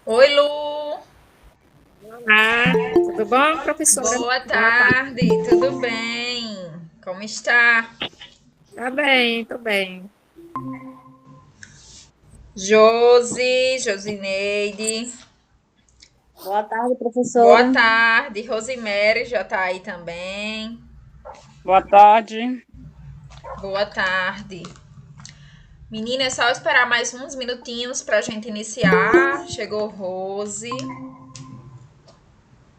Oi, Lu. Ah, tudo bom, professora? Boa Boa tarde. tarde. Tudo bem? Como está? Tá bem, tô bem. Josineide. Boa tarde, Boa professora. tarde. Rosemary já tá aí também. Boa tarde. Boa tarde. Menina, é só esperar mais uns minutinhos pra gente iniciar. Chegou Rose.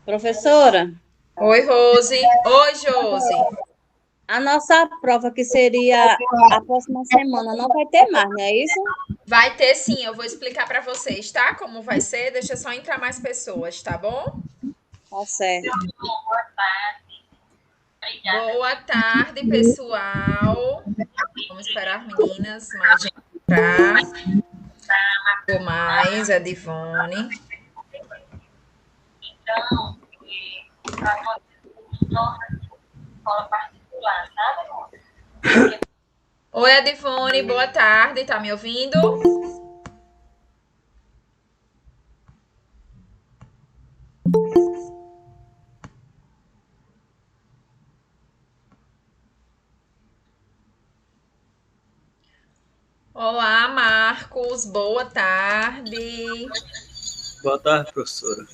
Professora, Oi, Rose. Oi, Josi. a nossa prova, que seria a próxima semana, não vai ter mais, não é isso? Vai ter sim, eu vou explicar pra vocês, tá? Como vai ser? Deixa só entrar mais pessoas, tá bom? Tá certo. Boa tarde, pessoal. Vamos esperar meninas, mais gente entrar. Chegou mais, a Divone. Oi, Adivone, boa tarde, tá me ouvindo? Olá, Marcos, boa tarde. Boa tarde, professora.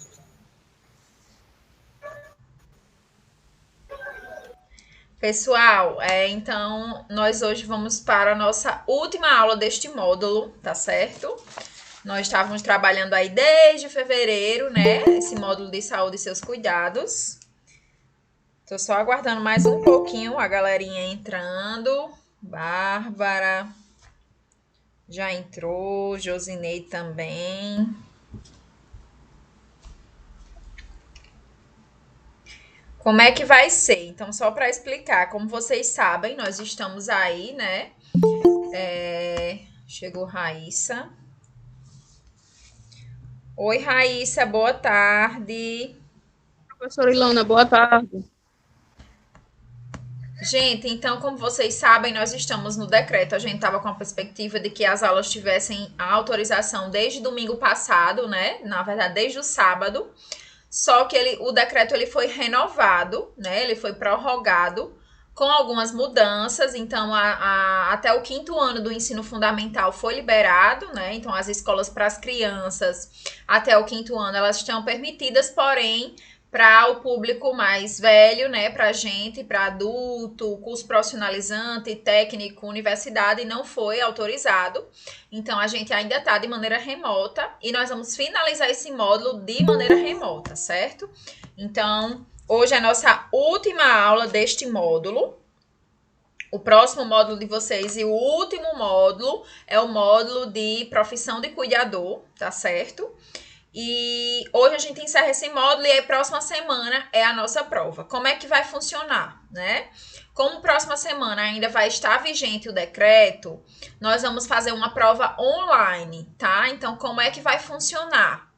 Pessoal, então nós hoje vamos para a nossa última aula deste módulo, tá certo? Nós estávamos trabalhando aí desde fevereiro, né? Esse módulo de saúde e seus cuidados. Tô só aguardando mais um pouquinho a galerinha entrando. Bárbara já entrou, Josineide também. Como é que vai ser? Então, só para explicar, como vocês sabem, nós estamos aí, né? Chegou Raíssa. Oi, Raíssa, boa tarde. Professora Ilona, boa tarde. Gente, então, como vocês sabem, nós estamos no decreto. A gente estava com a perspectiva de que as aulas tivessem a autorização desde domingo passado, né? Na verdade, desde o sábado. Só que o decreto ele foi renovado, né? Ele foi prorrogado com algumas mudanças. Então, até o quinto ano do ensino fundamental foi liberado, né? Então, as escolas para as crianças até o quinto ano elas estão permitidas, porém para o público mais velho, né, para gente, para adulto, curso profissionalizante, técnico, universidade, não foi autorizado. Então, a gente ainda está de maneira remota e nós vamos finalizar esse módulo de maneira remota, certo? Então, hoje é a nossa última aula deste módulo. O próximo módulo de vocês e o último módulo é o módulo de profissão de cuidador, tá certo? E hoje a gente encerra esse módulo e aí próxima semana é a nossa prova. Como é que vai funcionar, né? Como próxima semana ainda vai estar vigente o decreto, nós vamos fazer uma prova online, tá? Então, como é que vai funcionar?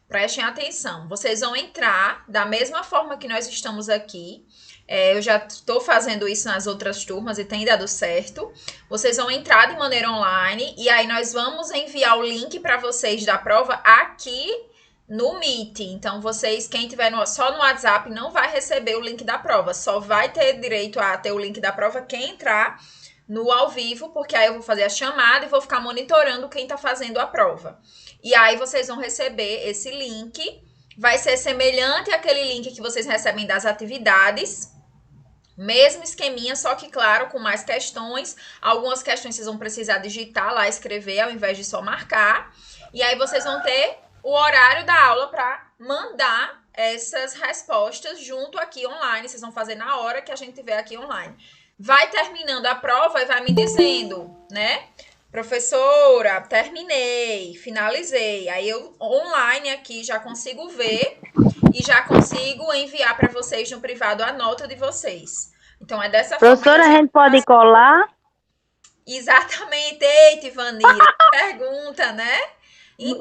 Prestem atenção. Vocês vão entrar da mesma forma que nós estamos aqui. Eu já estou fazendo isso nas outras turmas e tem dado certo. Vocês vão entrar de maneira online e aí nós vamos enviar o link para vocês da prova aqui no Meet. Então, vocês, quem tiver só no WhatsApp, não vai receber o link da prova. Só vai ter direito a ter o link da prova quem entrar no ao vivo, porque aí eu vou fazer a chamada e vou ficar monitorando quem está fazendo a prova. E aí vocês vão receber esse link. Vai ser semelhante àquele link que vocês recebem das atividades. Mesmo esqueminha, só que, claro, com mais questões. Algumas questões vocês vão precisar digitar lá, escrever, ao invés de só marcar. E aí vocês vão ter o horário da aula para mandar essas respostas junto aqui online. Vocês vão fazer na hora que a gente tiver aqui online. Vai terminando a prova e vai me dizendo, né? Professora, terminei, finalizei. Aí eu online aqui já consigo ver e já consigo enviar para vocês no privado a nota de vocês. Então é dessa forma que Professora, a gente pode colar? Exatamente, eita, Vanira, pergunta, né?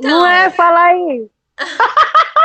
Não é falar aí.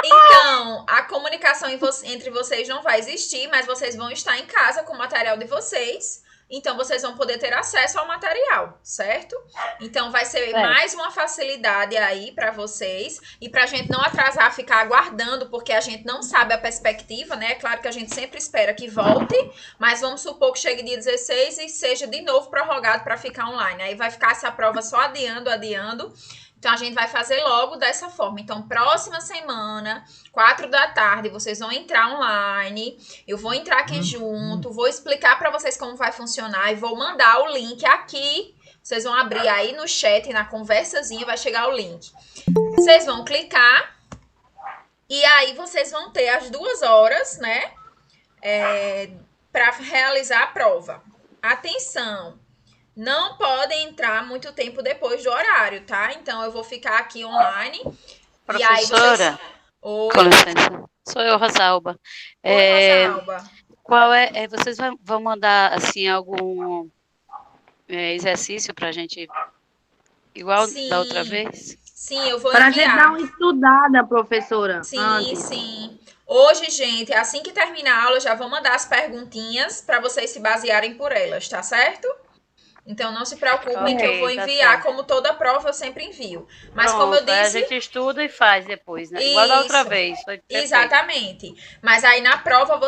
Então, a comunicação entre vocês não vai existir, mas vocês vão estar em casa com o material de vocês então vocês vão poder ter acesso ao material, certo? Então vai ser mais uma facilidade aí para vocês e para a gente não atrasar, ficar aguardando, porque a gente não sabe a perspectiva, né? É claro que a gente sempre espera que volte, mas vamos supor que chegue dia 16 e seja de novo prorrogado para ficar online. Aí vai ficar essa prova só adiando. Então, a gente vai fazer logo dessa forma. Então, próxima semana, 4 da tarde, vocês vão entrar online. Eu vou entrar aqui junto, vou explicar para vocês como vai funcionar e vou mandar o link aqui. Vocês vão abrir aí no chat, na conversazinha, vai chegar o link. Vocês vão clicar e aí vocês vão ter as 2 horas, né, para realizar a prova. Atenção! Não podem entrar muito tempo depois do horário, tá? Então, eu vou ficar aqui online. Professora, e aí vocês... Oi. Com licença. Sou eu, Rosalba. Oi, Rosalba. Qual vocês vão mandar, assim, algum exercício pra gente, igual da outra vez? Sim, eu vou Para a enviar. gente dar uma estudada, professora. Sim. Hoje, gente, assim que terminar a aula, eu já vou mandar as perguntinhas para vocês se basearem por elas, tá certo? Então, não se preocupem que eu vou enviar, como toda prova eu sempre envio. Mas Pronto, como eu disse... a gente estuda e faz depois, né? Igual da outra vez. Foi exatamente. Mas aí na prova,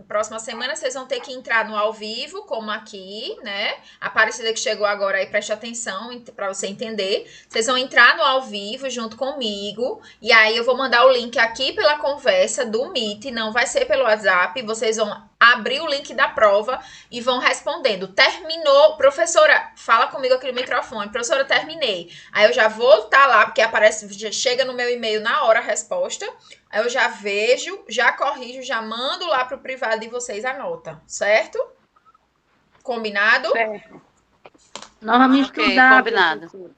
próxima semana, vocês vão ter que entrar no ao vivo, como aqui, né? A Aparecida que chegou agora aí, preste atenção para você entender. Vocês vão entrar no ao vivo junto comigo. E aí eu vou mandar o link aqui pela conversa do Meet, não vai ser pelo WhatsApp. Vocês vão abrir o link da prova e vão respondendo. Terminou, professora, fala comigo aqui no microfone. Professora, terminei. Aí eu já vou estar lá, porque já chega no meu e-mail na hora a resposta. Aí eu já vejo, já corrijo, já mando lá pro privado de vocês a nota, certo? Combinado? Certo. Nós vamos estudar. Combinado.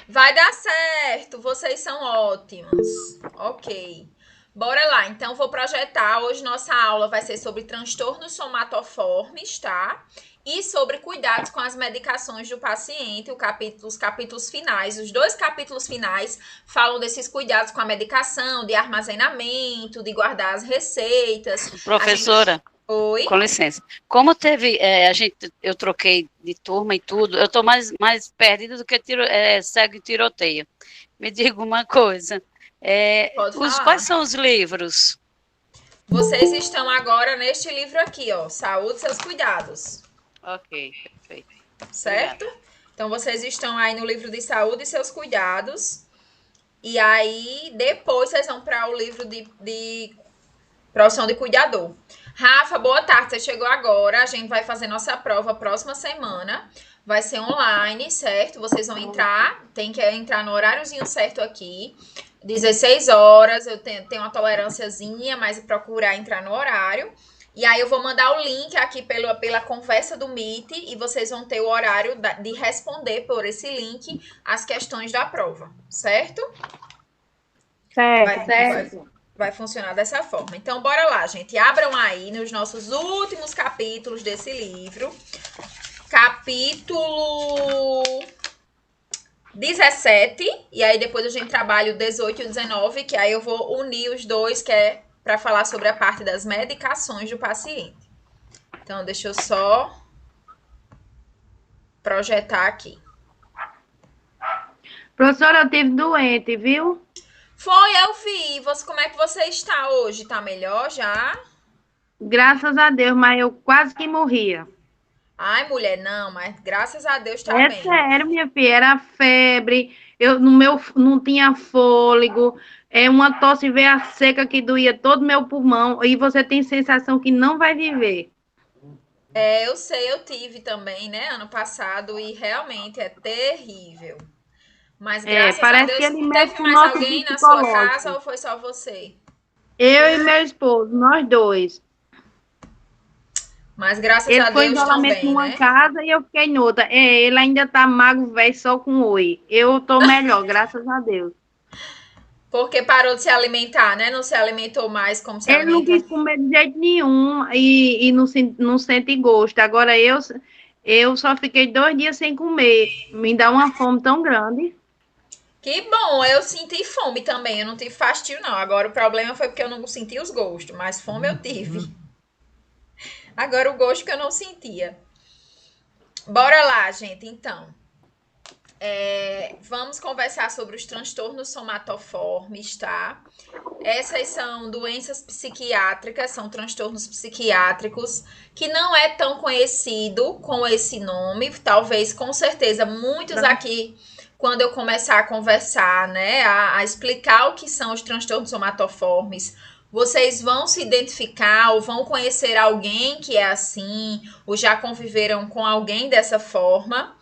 Vai dar certo, vocês são ótimos. Ok. Bora lá, então vou projetar. Hoje nossa aula vai ser sobre transtornos somatoformes, tá? E sobre cuidados com as medicações do paciente, os capítulos finais. Os 2 capítulos finais falam desses cuidados com a medicação, de armazenamento, de guardar as receitas. Professora, Oi? Com licença. Como teve, eu troquei de turma e tudo, eu estou mais perdida do que segue tiroteio. Me diga uma coisa. Pode falar. Quais são os livros? Vocês estão agora neste livro aqui, ó. Saúde e seus cuidados. Ok, perfeito. Certo? Obrigada. Então, vocês estão aí no livro de saúde e seus cuidados. E aí, depois, vocês vão para o livro de profissão de cuidador. Rafa, boa tarde. Você chegou agora. A gente vai fazer nossa prova próxima semana. Vai ser online, certo? Vocês vão entrar. Tem que entrar no horáriozinho certo aqui. 16 horas. Eu tenho uma tolerânciazinha, mas procurar entrar no horário. E aí eu vou mandar o link aqui pela conversa do Meet e vocês vão ter o horário de responder por esse link as questões da prova, certo? Certo. Vai funcionar dessa forma. Então, bora lá, gente. Abram aí nos nossos últimos capítulos desse livro. Capítulo 17. E aí depois a gente trabalha o 18 e o 19, que aí eu vou unir os dois, que é para falar sobre a parte das medicações do paciente. Então, deixa eu só projetar aqui. Professora, eu tive doente, viu? Foi, eu vi. Como é que você está hoje? Tá melhor já? Graças a Deus, mas eu quase que morria. Ai, mulher, não, mas graças a Deus tá bem. É sério, minha filha, era febre, não tinha fôlego, uma tosse veia seca que doía todo o meu pulmão, e você tem sensação que não vai viver. Eu sei, eu tive também, né, ano passado, e realmente é terrível. Mas graças a Deus, que ele teve mais alguém na sua casa ou foi só você? Eu e meu esposo, nós dois. Mas graças a Deus também, Ele foi isolamento numa casa e eu fiquei em outra. Ele ainda tá magro, velho, só com oi. Eu tô melhor, graças a Deus. Porque parou de se alimentar, né? Não se alimentou mais como se alimenta. Ele não quis comer de jeito nenhum e não sente gosto. Agora eu só fiquei 2 dias sem comer. Me dá uma fome tão grande. Que bom, eu senti fome também. Eu não tive fastio, não. Agora o problema foi porque eu não senti os gostos, mas fome eu tive. Agora o gosto que eu não sentia. Bora lá, gente, então. Vamos conversar sobre os transtornos somatoformes, tá? Essas são doenças psiquiátricas, são transtornos psiquiátricos, que não é tão conhecido com esse nome. Talvez, com certeza, muitos aqui, quando eu começar a conversar, né, a explicar o que são os transtornos somatoformes, vocês vão se identificar ou vão conhecer alguém que é assim, ou já conviveram com alguém dessa forma.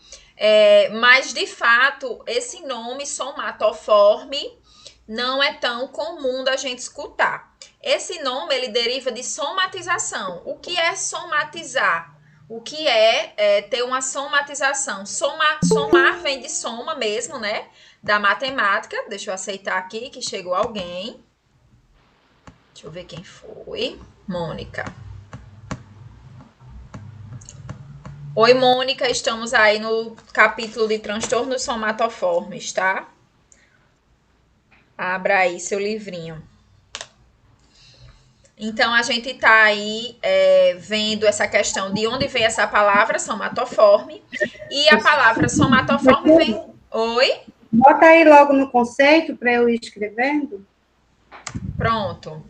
Mas, de fato, esse nome somatoforme não é tão comum da gente escutar. Esse nome, ele deriva de somatização. O que é somatizar? O que é ter uma somatização? Somar vem de soma mesmo, né? Da matemática. Deixa eu aceitar aqui que chegou alguém. Deixa eu ver quem foi. Mônica. Oi, Mônica. Estamos aí no capítulo de transtornos somatoformes, tá? Abra aí seu livrinho. Então, a gente tá aí vendo essa questão de onde vem essa palavra somatoforme. E a palavra somatoforme vem... Oi? Bota aí logo no conceito para eu ir escrevendo. Pronto.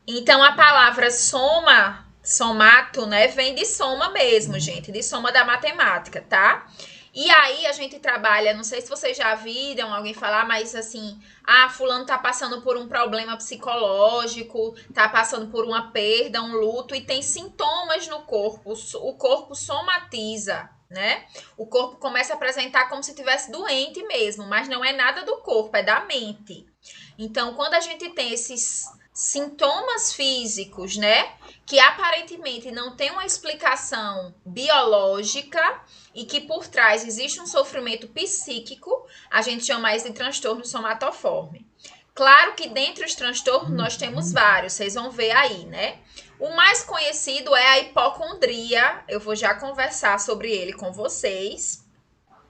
Então, a palavra somato, né, vem de soma mesmo, gente, de soma da matemática, tá? E aí a gente trabalha, não sei se vocês já viram alguém falar, mas assim, fulano tá passando por um problema psicológico, tá passando por uma perda, um luto e tem sintomas no corpo, o corpo somatiza, né? O corpo começa a apresentar como se estivesse doente mesmo, mas não é nada do corpo, é da mente. Então, quando a gente tem esses sintomas físicos, né, que aparentemente não tem uma explicação biológica e que por trás existe um sofrimento psíquico, a gente chama isso de transtorno somatoforme. Claro que dentre os transtornos nós temos vários, vocês vão ver aí, né? O mais conhecido é a hipocondria, eu vou já conversar sobre ele com vocês.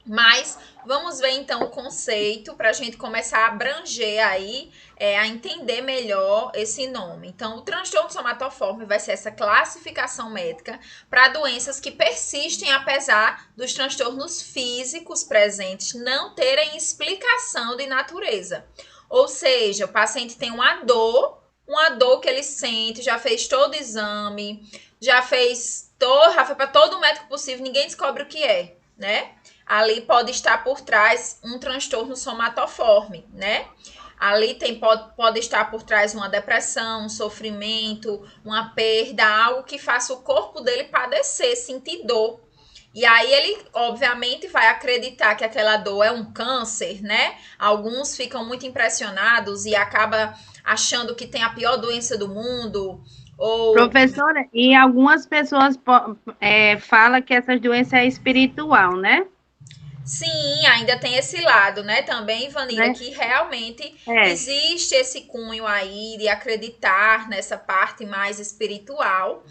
Mas vamos ver então o conceito para a gente começar a abranger aí, a entender melhor esse nome. Então, o transtorno somatoforme vai ser essa classificação médica para doenças que persistem apesar dos transtornos físicos presentes não terem explicação de natureza. Ou seja, o paciente tem uma dor que ele sente, já fez todo o exame, já foi para todo o médico possível, ninguém descobre o que é, né? Ali pode estar por trás um transtorno somatoforme, né? Ali pode estar por trás uma depressão, um sofrimento, uma perda, algo que faça o corpo dele padecer, sentir dor. E aí ele, obviamente, vai acreditar que aquela dor é um câncer, né? Alguns ficam muito impressionados e acabam achando que tem a pior doença do mundo. Professora, e algumas pessoas falam que essa doença é espiritual, né? Sim, ainda tem esse lado, né, também, Ivanira, que realmente existe esse cunho aí de acreditar nessa parte mais espiritual.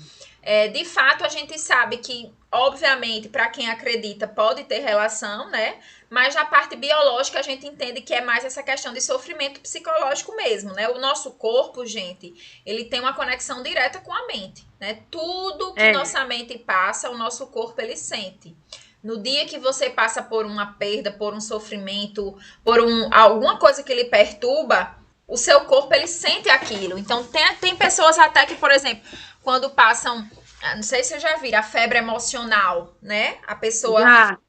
De fato, a gente sabe que, obviamente, para quem acredita pode ter relação, né, mas na parte biológica a gente entende que é mais essa questão de sofrimento psicológico mesmo, né, o nosso corpo, gente, ele tem uma conexão direta com a mente, né, tudo que nossa mente passa, o nosso corpo, ele sente. No dia que você passa por uma perda, por um sofrimento, por alguma coisa que lhe perturba, o seu corpo, ele sente aquilo. Então, tem pessoas até que, por exemplo, quando passam, não sei se você já viram, a febre emocional, né? A pessoa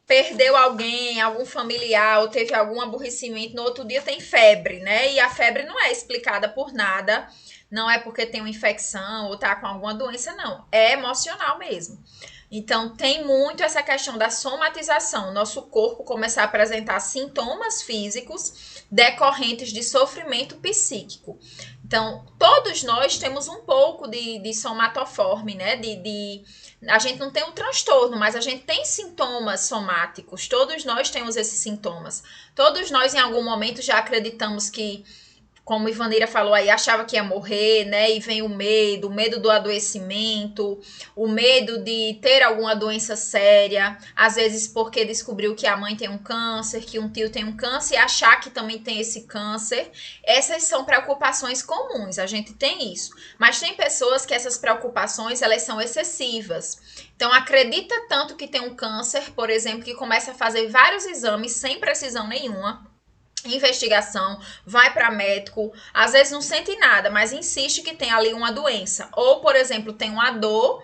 perdeu alguém, algum familiar, ou teve algum aborrecimento, no outro dia tem febre, né? E a febre não é explicada por nada, não é porque tem uma infecção ou tá com alguma doença, não. É emocional mesmo. Então, tem muito essa questão da somatização. Nosso corpo começar a apresentar sintomas físicos decorrentes de sofrimento psíquico. Então, todos nós temos um pouco de somatoforme, né? A gente não tem um transtorno, mas a gente tem sintomas somáticos. Todos nós temos esses sintomas. Todos nós, em algum momento, já acreditamos que como Ivanira falou aí, achava que ia morrer, né? E vem o medo do adoecimento, o medo de ter alguma doença séria, às vezes porque descobriu que a mãe tem um câncer, que um tio tem um câncer e achar que também tem esse câncer. Essas são preocupações comuns, a gente tem isso. Mas tem pessoas que essas preocupações, elas são excessivas. Então, acredita tanto que tem um câncer, por exemplo, que começa a fazer vários exames sem precisão nenhuma, investigação, vai para médico, às vezes não sente nada, mas insiste que tem ali uma doença. Ou, por exemplo, tem uma dor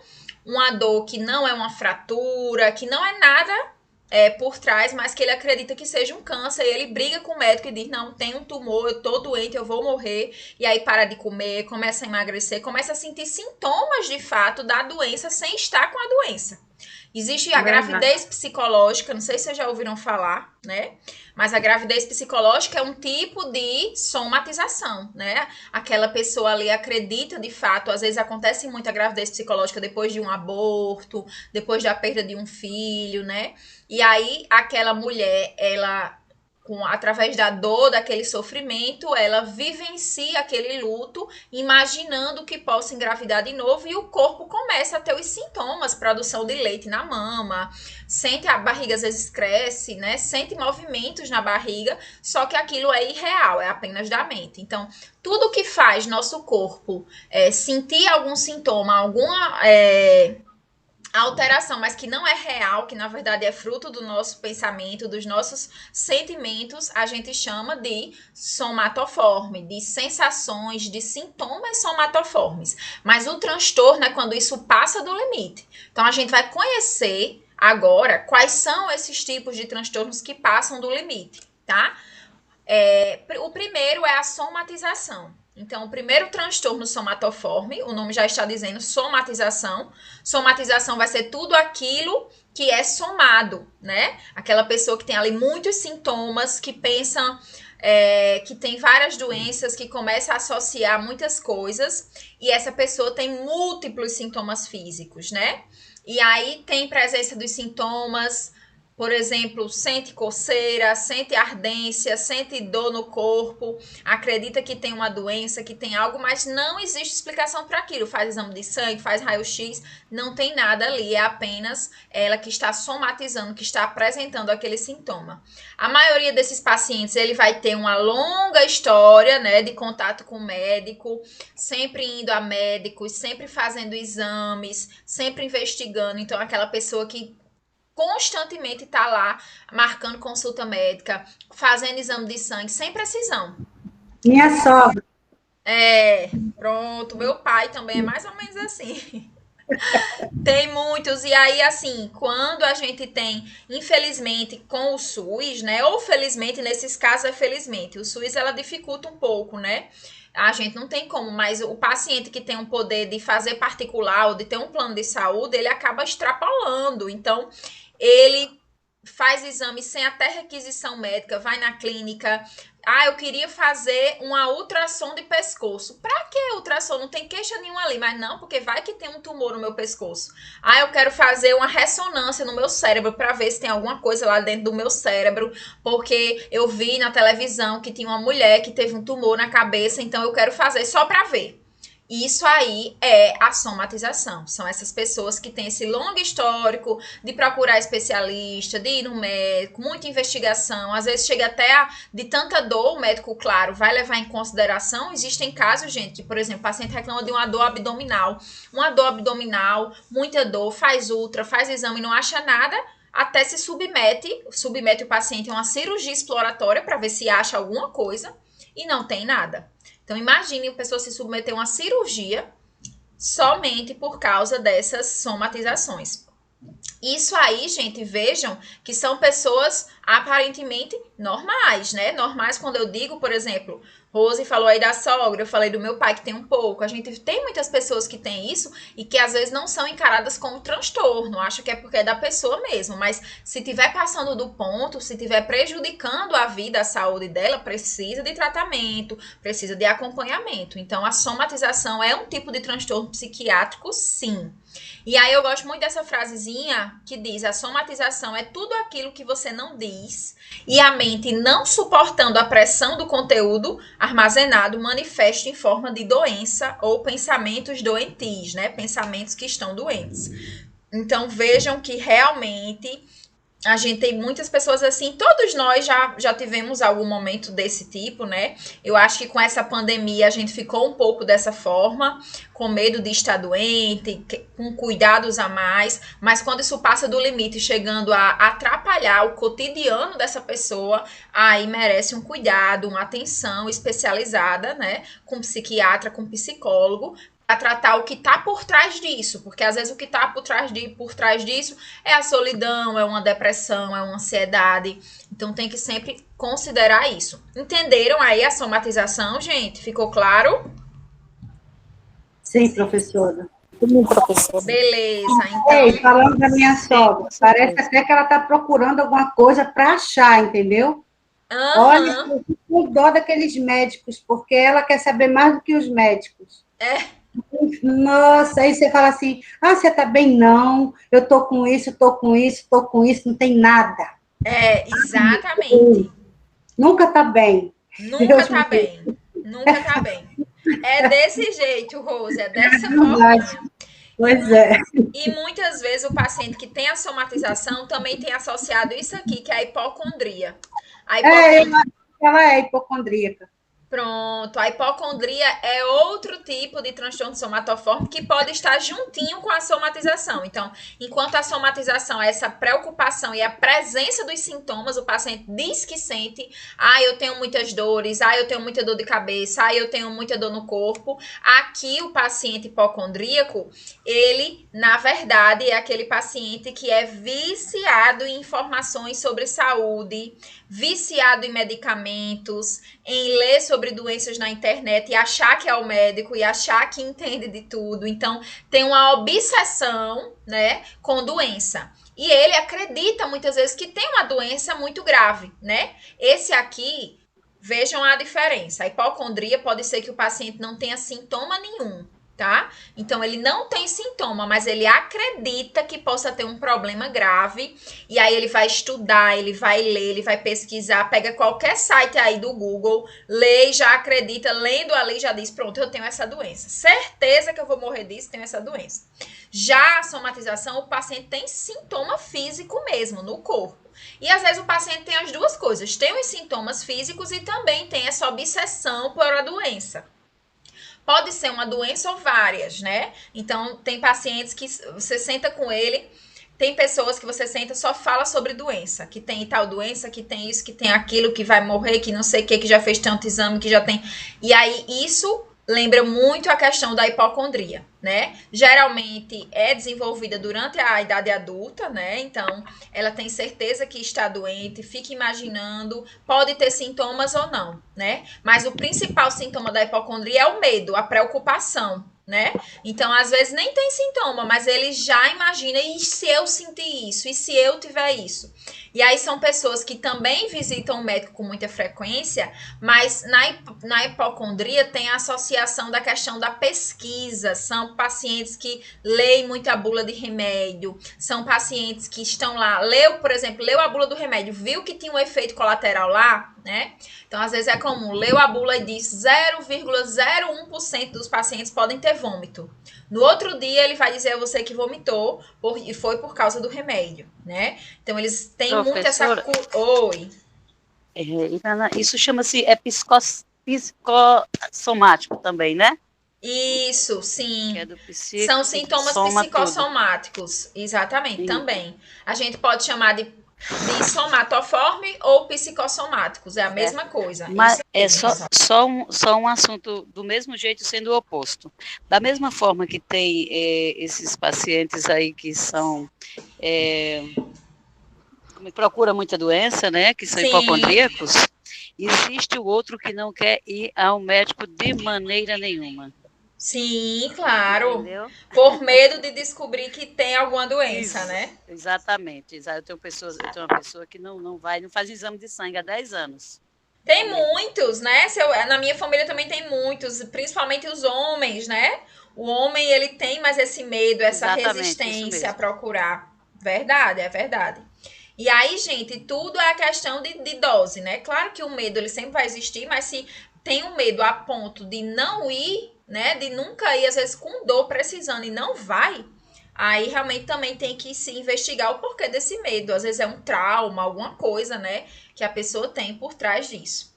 que não é uma fratura, que não é nada por trás, mas que ele acredita que seja um câncer, e ele briga com o médico e diz, não, tem um tumor, eu tô doente, eu vou morrer, e aí para de comer, começa a emagrecer, começa a sentir sintomas de fato da doença sem estar com a doença. Existe a gravidez psicológica, não sei se vocês já ouviram falar, né? Mas a gravidez psicológica é um tipo de somatização, né? Aquela pessoa ali acredita de fato, às vezes acontece muito a gravidez psicológica depois de um aborto, depois da perda de um filho, né? E aí aquela mulher, ela, através da dor, daquele sofrimento, ela vivencia aquele luto, imaginando que possa engravidar de novo, e o corpo começa a ter os sintomas, produção de leite na mama, sente a barriga, às vezes cresce, né? Sente movimentos na barriga, só que aquilo é irreal, é apenas da mente. Então, tudo que faz nosso corpo sentir algum sintoma, alguma alteração, mas que não é real, que na verdade é fruto do nosso pensamento, dos nossos sentimentos, a gente chama de somatoforme, de sensações, de sintomas somatoformes. Mas o transtorno é quando isso passa do limite. Então a gente vai conhecer agora quais são esses tipos de transtornos que passam do limite, tá? O primeiro é a somatização. Então, o primeiro transtorno somatoforme, o nome já está dizendo somatização. Somatização vai ser tudo aquilo que é somado, né? Aquela pessoa que tem ali muitos sintomas, que pensa que tem várias doenças, que começa a associar muitas coisas, e essa pessoa tem múltiplos sintomas físicos, né? E aí tem presença dos sintomas. Por exemplo, sente coceira, sente ardência, sente dor no corpo, acredita que tem uma doença, que tem algo, mas não existe explicação para aquilo. Faz exame de sangue, faz raio-x, não tem nada ali, é apenas ela que está somatizando, que está apresentando aquele sintoma. A maioria desses pacientes, ele vai ter uma longa história, né, de contato com o médico, sempre indo a médicos, sempre fazendo exames, sempre investigando. Então, aquela pessoa que constantemente está lá marcando consulta médica, fazendo exame de sangue, sem precisão. Minha sogra. Pronto. Meu pai também é mais ou menos assim. Tem muitos. E aí, assim, quando a gente tem, infelizmente, com o SUS, né? Ou felizmente, nesses casos é felizmente. O SUS, ela dificulta um pouco, né? A gente não tem como, mas o paciente que tem um poder de fazer particular ou de ter um plano de saúde, ele acaba extrapolando. Então, ele faz exame sem até requisição médica, vai na clínica. Eu queria fazer uma ultrassom de pescoço. Pra que ultrassom? Não tem queixa nenhuma ali, mas não, porque vai que tem um tumor no meu pescoço. Eu quero fazer uma ressonância no meu cérebro para ver se tem alguma coisa lá dentro do meu cérebro, porque eu vi na televisão que tinha uma mulher que teve um tumor na cabeça, então eu quero fazer só para ver. Isso aí é a somatização. São essas pessoas que têm esse longo histórico de procurar especialista, de ir no médico, muita investigação. Às vezes chega até de tanta dor, o médico, claro, vai levar em consideração. Existem casos, gente, que, por exemplo, o paciente reclama de uma dor abdominal. Uma dor abdominal, muita dor, faz ultra, faz exame, não acha nada, até se submete o paciente a uma cirurgia exploratória para ver se acha alguma coisa e não tem nada. Então, imagine a pessoa se submeter a uma cirurgia somente por causa dessas somatizações. Isso aí, gente, vejam que são pessoas aparentemente normais, né? Normais quando eu digo, por exemplo, Rose falou aí da sogra, eu falei do meu pai que tem um pouco. A gente tem muitas pessoas que têm isso e que às vezes não são encaradas como transtorno. Acho que é porque é da pessoa mesmo. Mas se estiver passando do ponto, se estiver prejudicando a vida, a saúde dela, precisa de tratamento, precisa de acompanhamento. Então, a somatização é um tipo de transtorno psiquiátrico, sim. E aí eu gosto muito dessa frasezinha que diz: a somatização é tudo aquilo que você não diz e a mente, não suportando a pressão do conteúdo armazenado, manifesta em forma de doença ou pensamentos doentios, né? Pensamentos que estão doentes. Então vejam que realmente a gente tem muitas pessoas assim, todos nós já tivemos algum momento desse tipo, né? Eu acho que com essa pandemia a gente ficou um pouco dessa forma, com medo de estar doente, com cuidados a mais, mas quando isso passa do limite, chegando a atrapalhar o cotidiano dessa pessoa, aí merece um cuidado, uma atenção especializada, né? Com psiquiatra, com psicólogo, a tratar o que está por trás disso, porque às vezes o que está por trás disso é a solidão, é uma depressão, é uma ansiedade, então tem que sempre considerar isso. Entenderam aí a somatização, gente? Ficou claro? Sim, professora. Beleza, então... Ei, falando da minha sogra, parece até que ela está procurando alguma coisa para achar, entendeu? Olha, eu fico com dó daqueles médicos, porque ela quer saber mais do que os médicos. Nossa, aí você fala assim, você tá bem? Não, eu tô com isso, não tem nada. Exatamente. Nunca tá bem. Nunca tá bem. Nunca tá bem. É desse jeito, Rose, é dessa forma. Pois é. E muitas vezes o paciente que tem a somatização também tem associado isso aqui, que é a hipocondria. Ela é hipocondríaca. Pronto, a hipocondria é outro tipo de transtorno somatofórmico que pode estar juntinho com a somatização. Então, enquanto a somatização é essa preocupação e a presença dos sintomas, o paciente diz que sente, eu tenho muitas dores, eu tenho muita dor de cabeça, eu tenho muita dor no corpo. Aqui, o paciente hipocondríaco, ele, na verdade, é aquele paciente que é viciado em informações sobre saúde, viciado em medicamentos, em ler sobre doenças na internet e achar que é o médico e achar que entende de tudo. Então, tem uma obsessão, né, com doença. E ele acredita muitas vezes que tem uma doença muito grave, né? Esse aqui, vejam a diferença. A hipocondria pode ser que o paciente não tenha sintoma nenhum, tá? Então, ele não tem sintoma, mas ele acredita que possa ter um problema grave, e aí ele vai estudar, ele vai ler, ele vai pesquisar, pega qualquer site aí do Google, lê e já acredita, lendo a lei já diz, pronto, eu tenho essa doença. Certeza que eu vou morrer disso, tenho essa doença. Já a somatização, o paciente tem sintoma físico mesmo, no corpo. E às vezes o paciente tem as duas coisas, tem os sintomas físicos e também tem essa obsessão por a doença. Pode ser uma doença ou várias, né? Então, tem pacientes que você senta com ele, tem pessoas que você senta só fala sobre doença, que tem tal doença, que tem isso, que tem aquilo, que vai morrer, que não sei o que já fez tanto exame, que já tem... E aí, isso lembra muito a questão da hipocondria, né? Geralmente é desenvolvida durante a idade adulta, né? Então, ela tem certeza que está doente, fica imaginando, pode ter sintomas ou não, né? Mas o principal sintoma da hipocondria é o medo, a preocupação, né? Então, às vezes nem tem sintoma, mas ele já imagina, e se eu sentir isso? E se eu tiver isso? E aí são pessoas que também visitam o médico com muita frequência, mas na hipocondria tem a associação da questão da pesquisa. São pacientes que leem muita bula de remédio, são pacientes que estão lá, por exemplo, leu a bula do remédio, viu que tinha um efeito colateral lá, né? Então, às vezes é comum, leu a bula e diz 0,01% dos pacientes podem ter vômito. No outro dia, ele vai dizer a você que vomitou e foi por causa do remédio, né? Então, eles têm muito essa... Oi. Isso chama-se psicossomático também, né? Isso, sim. Que é do São sintomas psicossomáticos. Exatamente, também. A gente pode chamar de somatoforme ou psicossomáticos, é a mesma coisa. Mas é só um assunto do mesmo jeito sendo o oposto. Da mesma forma que tem esses pacientes aí que são procura muita doença, né, que são hipocondríacos, existe o outro que não quer ir ao médico de maneira nenhuma. Sim, claro. Entendeu? Por medo de descobrir que tem alguma doença, né? Exatamente. Eu tenho uma pessoa que não faz exame de sangue há 10 anos. Tem muitos, né? Na minha família também tem muitos, principalmente os homens, né? O homem, ele tem mais esse medo, essa Exatamente, isso resistência a mesmo. procurar. Verdade, é verdade. E aí, gente, tudo é a questão de dose, né? Claro que o medo, ele sempre vai existir, mas se tem um medo a ponto de não ir, né? De nunca ir, às vezes com dor, precisando e não vai, aí realmente também tem que se investigar o porquê desse medo. Às vezes é um trauma, alguma coisa, né? Que a pessoa tem por trás disso.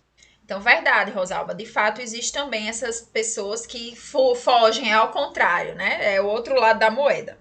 Então, verdade, Rosalba. De fato, existe também essas pessoas que fogem ao contrário, né? É o outro lado da moeda.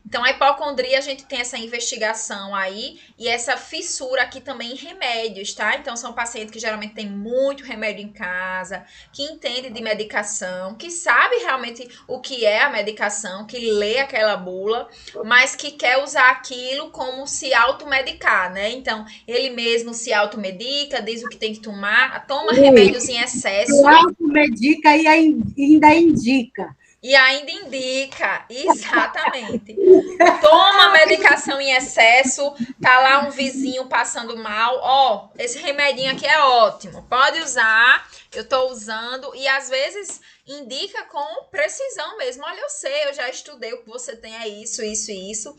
Então, a hipocondria, a gente tem essa investigação aí e essa fissura aqui também em remédios, tá? Então, são pacientes que geralmente têm muito remédio em casa, que entende de medicação, que sabe realmente o que é a medicação, que lê aquela bula, mas que quer usar aquilo como se automedicar, né? Então, ele mesmo se automedica, diz o que tem que tomar, toma remédios em excesso. Automedica e ainda indica. E ainda indica, exatamente. Toma medicação em excesso, tá lá um vizinho passando mal, ó, esse remedinho aqui é ótimo, pode usar, eu tô usando, e às vezes indica com precisão mesmo, olha, eu sei, eu já estudei, o que você tem é isso, isso e isso,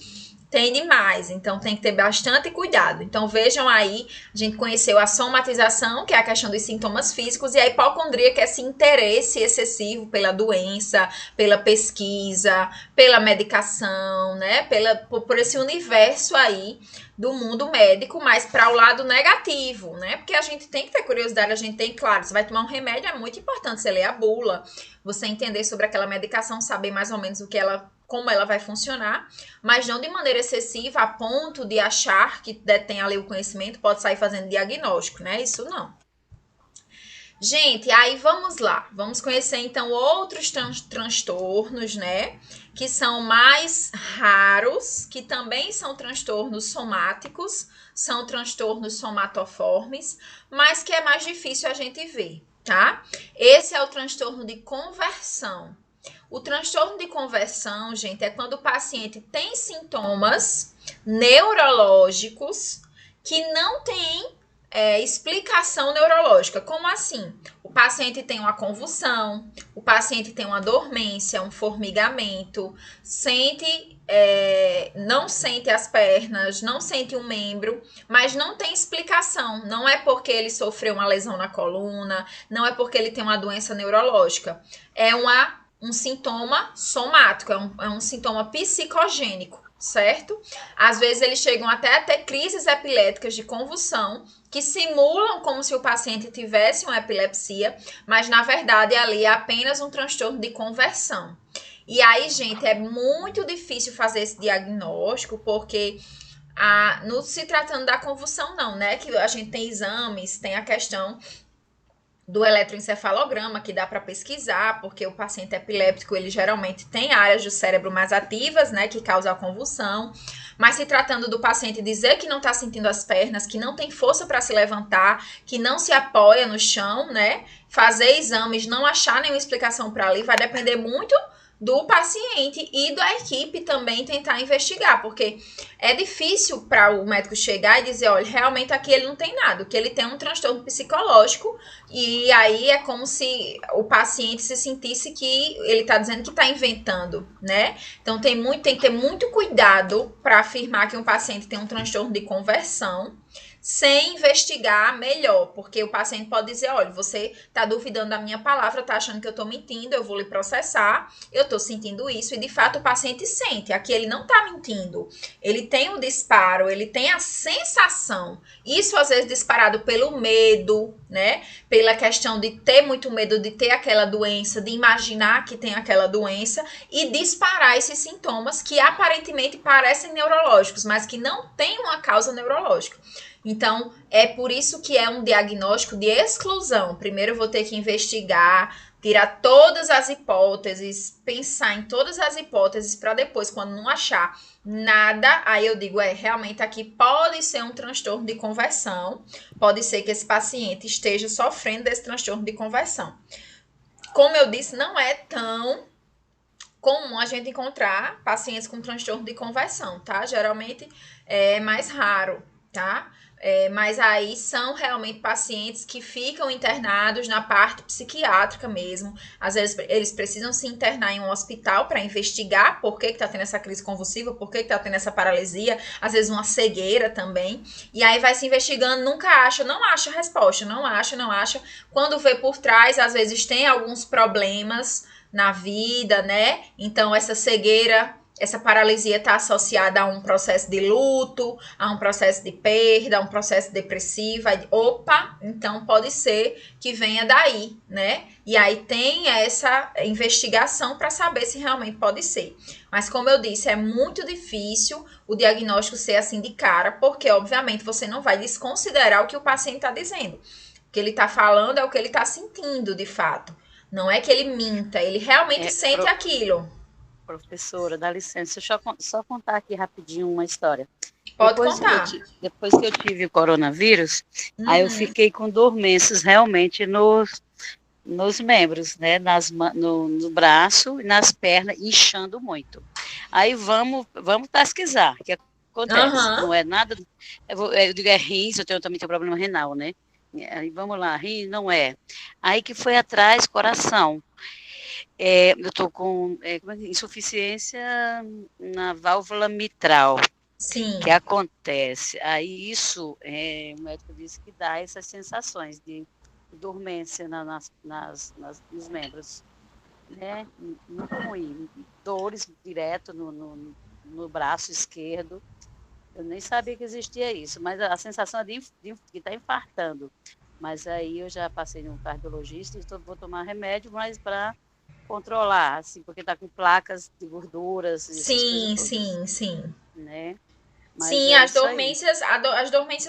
tem demais, então tem que ter bastante cuidado. Então vejam aí, a gente conheceu a somatização, que é a questão dos sintomas físicos, e a hipocondria, que é esse interesse excessivo pela doença, pela pesquisa, pela medicação, né? Por esse universo aí do mundo médico, mas para o lado negativo, né? Porque a gente tem que ter curiosidade, a gente tem, claro, você vai tomar um remédio, é muito importante você ler a bula, você entender sobre aquela medicação, saber mais ou menos como ela vai funcionar, mas não de maneira excessiva a ponto de achar que detém ali o conhecimento, pode sair fazendo diagnóstico, né? Isso não. Gente, aí vamos lá. Vamos conhecer então outros transtornos, né? Que são mais raros, que também são transtornos somáticos, são transtornos somatoformes, mas que é mais difícil a gente ver, tá? Esse é o transtorno de conversão. O transtorno de conversão, gente, é quando o paciente tem sintomas neurológicos que não tem explicação neurológica. Como assim? O paciente tem uma convulsão, o paciente tem uma dormência, um formigamento, não sente as pernas, não sente um membro, mas não tem explicação. Não é porque ele sofreu uma lesão na coluna, não é porque ele tem uma doença neurológica. É um sintoma somático, é um sintoma psicogênico, certo? Às vezes eles chegam até a ter crises epiléticas de convulsão, que simulam como se o paciente tivesse uma epilepsia, mas na verdade ali é apenas um transtorno de conversão. E aí, gente, é muito difícil fazer esse diagnóstico, porque não se tratando da convulsão não, né? Que a gente tem exames, tem a questão do eletroencefalograma, que dá para pesquisar, porque o paciente epiléptico, ele geralmente tem áreas do cérebro mais ativas, né, que causam a convulsão, mas se tratando do paciente dizer que não está sentindo as pernas, que não tem força para se levantar, que não se apoia no chão, né, fazer exames, não achar nenhuma explicação para ali, vai depender muito do paciente e da equipe também tentar investigar, porque é difícil para o médico chegar e dizer, olha, realmente aqui ele não tem nada, que ele tem um transtorno psicológico, e aí é como se o paciente se sentisse que ele está dizendo que está inventando, né? Então tem que ter muito cuidado para afirmar que um paciente tem um transtorno de conversão, sem investigar melhor, porque o paciente pode dizer, olha, você está duvidando da minha palavra, está achando que eu estou mentindo, eu vou lhe processar, eu estou sentindo isso, e de fato o paciente sente, aqui ele não está mentindo, ele tem o disparo, ele tem a sensação, isso às vezes disparado pelo medo, né, pela questão de ter muito medo de ter aquela doença, de imaginar que tem aquela doença, e disparar esses sintomas que aparentemente parecem neurológicos, mas que não têm uma causa neurológica. Então, é por isso que é um diagnóstico de exclusão. Primeiro eu vou ter que investigar, tirar todas as hipóteses, pensar em todas as hipóteses para depois, quando não achar nada, aí eu digo, realmente aqui pode ser um transtorno de conversão, pode ser que esse paciente esteja sofrendo desse transtorno de conversão. Como eu disse, não é tão comum a gente encontrar pacientes com transtorno de conversão, tá? Geralmente é mais raro, tá? Mas aí são realmente pacientes que ficam internados na parte psiquiátrica mesmo. Às vezes eles precisam se internar em um hospital para investigar por que está tendo essa crise convulsiva, por que está tendo essa paralisia, às vezes uma cegueira também. E aí vai se investigando, nunca acha, não acha resposta, não acha. Quando vê por trás, às vezes tem alguns problemas na vida, né? Então essa cegueira, essa paralisia está associada a um processo de luto, a um processo de perda, a um processo depressivo. Aí, opa, então pode ser que venha daí, né? E aí tem essa investigação para saber se realmente pode ser. Mas como eu disse, é muito difícil o diagnóstico ser assim de cara, porque obviamente você não vai desconsiderar o que o paciente está dizendo. O que ele está falando é o que ele está sentindo de fato. Não é que ele minta, ele realmente sente aquilo. Professora, dá licença, deixa eu só contar aqui rapidinho uma história. Pode contar. Depois que eu tive o coronavírus, aí eu fiquei com dormências realmente nos membros, né, no braço e nas pernas, inchando muito. Aí vamos pesquisar o que acontece. Não é nada, eu digo rins, também tenho problema renal, né? Aí vamos lá, rins não é. Aí que foi atrás, coração. Eu estou com insuficiência na válvula mitral. Sim. Que acontece. Aí isso, o médico disse que dá essas sensações de dormência nos membros. Né? Muito ruim. Dores direto no braço esquerdo. Eu nem sabia que existia isso, mas a sensação é de que está infartando. Mas aí eu já passei num cardiologista e vou tomar remédio, mas para controlar, assim, porque está com placas de gorduras. Sim. Né? Mas sim, as dormências,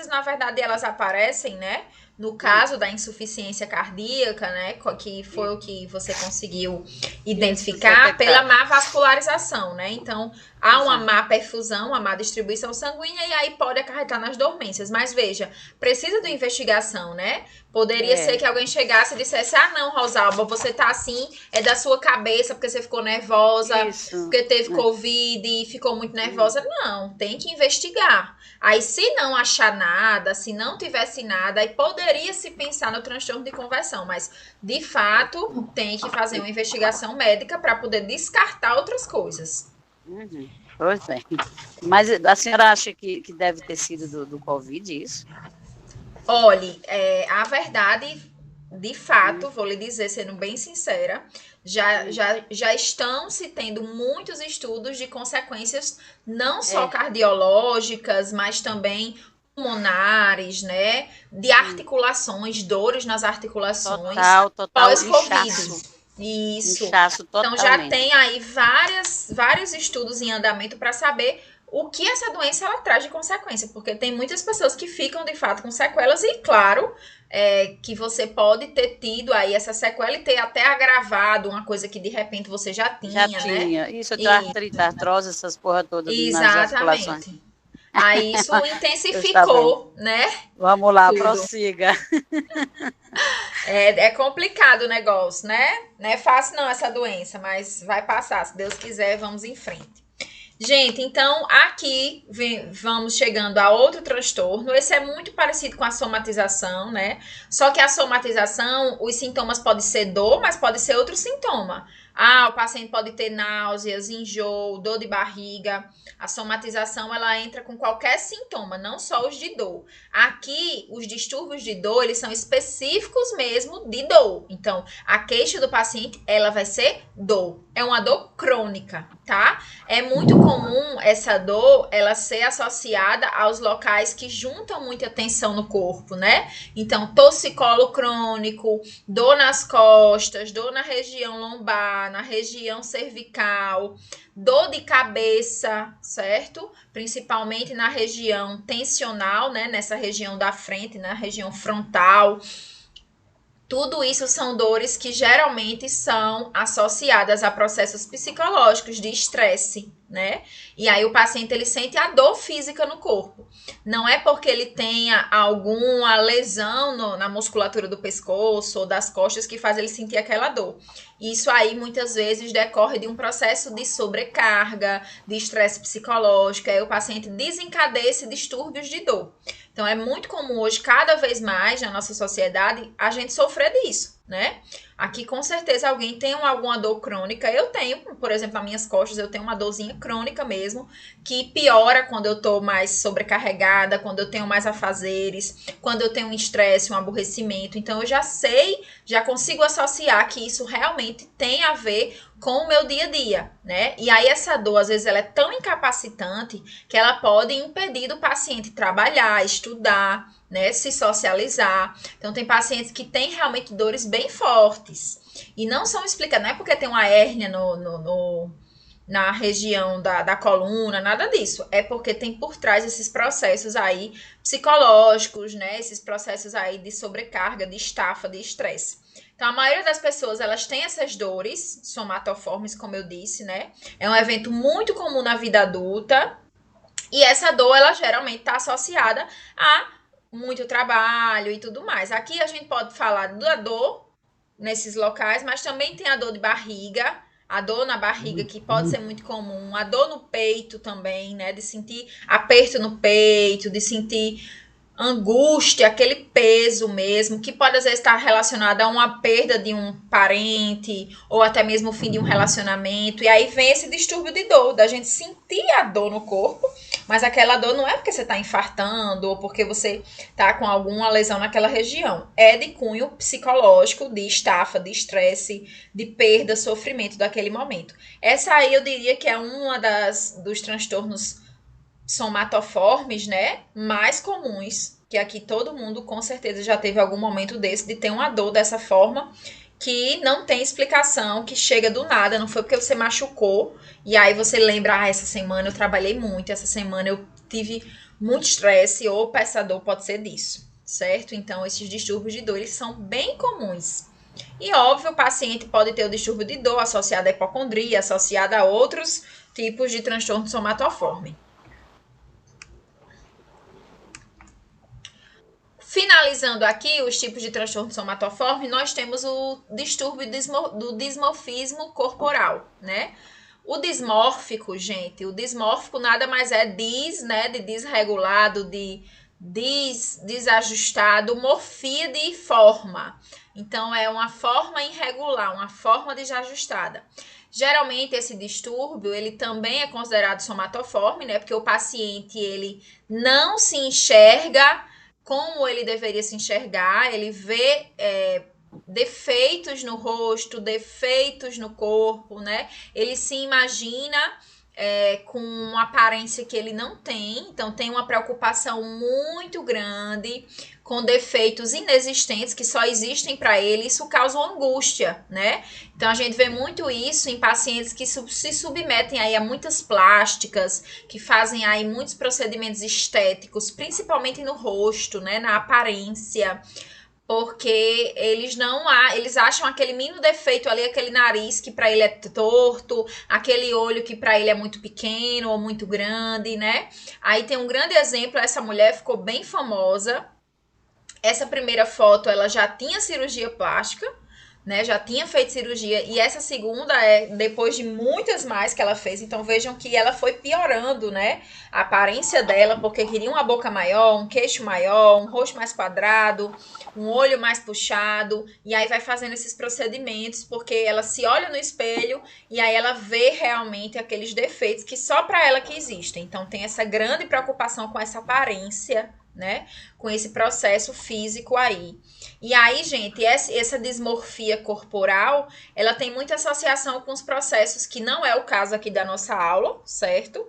na verdade, elas aparecem, né? No caso da insuficiência cardíaca, né? Que foi o que você conseguiu identificar pela má vascularização, né? Então, há uma má perfusão, uma má distribuição sanguínea e aí pode acarretar nas dormências. Mas veja, precisa de investigação, né? Poderia ser que alguém chegasse e dissesse, não, Rosalba, você tá assim, é da sua cabeça porque você ficou nervosa, porque teve Covid e ficou muito nervosa. Não, tem que investigar. Aí, se não achar nada, se não tivesse nada, aí poderia se pensar no transtorno de conversão, mas, de fato, tem que fazer uma investigação médica para poder descartar outras coisas. Pois é. Mas a senhora acha que deve ter sido do Covid isso? Olhe, a verdade, de fato, vou lhe dizer, sendo bem sincera, já estão se tendo muitos estudos de consequências não só cardiológicas, mas também pulmonares, né? De articulações, dores nas articulações. Total, pós-Covid. inchaço. Isso. Inchaço totalmente. Então já tem aí vários estudos em andamento para saber o que essa doença ela traz de consequência, porque tem muitas pessoas que ficam de fato com sequelas e claro que você pode ter tido aí essa sequela e ter até agravado uma coisa que de repente você já tinha, né? Isso, artrose, essas porra todas nas articulações. Aí isso intensificou, né? Vamos lá, prossiga. É complicado o negócio, né? Não é fácil não essa doença, mas vai passar, se Deus quiser, vamos em frente. Gente, então aqui vamos chegando a outro transtorno. Esse é muito parecido com a somatização, né? Só que a somatização, os sintomas podem ser dor, mas pode ser outro sintoma. O paciente pode ter náuseas, enjoo, dor de barriga. A somatização, ela entra com qualquer sintoma, não só os de dor. Aqui, os distúrbios de dor, eles são específicos mesmo de dor. Então, a queixa do paciente, ela vai ser dor. É uma dor crônica, tá? É muito comum essa dor, ela ser associada aos locais que juntam muita tensão no corpo, né? Então, torcicolo crônico, dor nas costas, dor na região lombar, na região cervical, dor de cabeça, certo? Principalmente na região tensional, né? Nessa região da frente, na região frontal. Tudo isso são dores que geralmente são associadas a processos psicológicos de estresse, né? E aí o paciente, ele sente a dor física no corpo. Não é porque ele tenha alguma lesão na musculatura do pescoço ou das costas que faz ele sentir aquela dor. Isso aí, muitas vezes, decorre de um processo de sobrecarga, de estresse psicológico. Aí o paciente desencadeia esses distúrbios de dor. Então, é muito comum hoje, cada vez mais na nossa sociedade, a gente sofrer disso, né? Aqui, com certeza, alguém tem alguma dor crônica. Eu tenho, por exemplo, nas minhas costas, eu tenho uma dorzinha crônica mesmo, que piora quando eu tô mais sobrecarregada, quando eu tenho mais afazeres, quando eu tenho um estresse, um aborrecimento. Então, eu já sei, já consigo associar que isso realmente tem a ver com o meu dia a dia, né? E aí, essa dor, às vezes, ela é tão incapacitante que ela pode impedir do paciente trabalhar, estudar, né, se socializar. Então, tem pacientes que têm realmente dores bem fortes e não são explicadas, não é porque tem uma hérnia na região da coluna, nada disso. É porque tem por trás esses processos aí psicológicos, né, esses processos aí de sobrecarga, de estafa, de estresse. Então, a maioria das pessoas, elas têm essas dores somatoformes, como eu disse, né? É um evento muito comum na vida adulta e essa dor, ela geralmente está associada a muito trabalho e tudo mais. Aqui a gente pode falar da dor nesses locais, mas também tem a dor de barriga, a dor na barriga que pode ser muito comum, a dor no peito também, né, de sentir aperto no peito, de sentir angústia, aquele peso mesmo, que pode às vezes estar relacionado a uma perda de um parente, ou até mesmo o fim de um relacionamento, e aí vem esse distúrbio de dor, da gente sentir a dor no corpo, mas aquela dor não é porque você está infartando, ou porque você está com alguma lesão naquela região, é de cunho psicológico, de estafa, de estresse, de perda, sofrimento daquele momento. Essa aí eu diria que é uma dos transtornos somatoformes, né, mais comuns, que aqui todo mundo com certeza já teve algum momento desse, de ter uma dor dessa forma, que não tem explicação, que chega do nada, não foi porque você machucou, e aí você lembra, essa semana eu trabalhei muito, essa semana eu tive muito estresse, ou essa dor pode ser disso, certo? Então, esses distúrbios de dor, eles são bem comuns. E, óbvio, o paciente pode ter o distúrbio de dor associado à hipocondria, associado a outros tipos de transtorno somatoforme. Finalizando aqui os tipos de transtorno somatoforme, nós temos o distúrbio do dismorfismo corporal, né? O dismórfico, gente, o dismórfico nada mais é né, de desregulado, de desajustado, morfia de forma. Então, é uma forma irregular, uma forma desajustada. Geralmente, esse distúrbio, ele também é considerado somatoforme, né? Porque o paciente, ele não se enxerga como ele deveria se enxergar, ele vê defeitos no rosto, defeitos no corpo, né? Ele se imagina com uma aparência que ele não tem, então tem uma preocupação muito grande com defeitos inexistentes que só existem para ele, isso causa uma angústia, né? Então a gente vê muito isso em pacientes que se submetem aí a muitas plásticas, que fazem aí muitos procedimentos estéticos, principalmente no rosto, né, na aparência, porque eles acham aquele mínimo defeito ali, aquele nariz que para ele é torto, aquele olho que para ele é muito pequeno ou muito grande, né? Aí tem um grande exemplo, essa mulher ficou bem famosa. Essa primeira foto, ela já tinha cirurgia plástica, né? Já tinha feito cirurgia, e essa segunda é depois de muitas mais que ela fez. Então vejam que ela foi piorando, né, a aparência dela, porque queria uma boca maior, um queixo maior, um rosto mais quadrado, um olho mais puxado, e aí vai fazendo esses procedimentos, porque ela se olha no espelho e aí ela vê realmente aqueles defeitos que só para ela que existem. Então tem essa grande preocupação com essa aparência, né, com esse processo físico aí. E aí, gente, essa dismorfia corporal, ela tem muita associação com os processos, que não é o caso aqui da nossa aula, certo?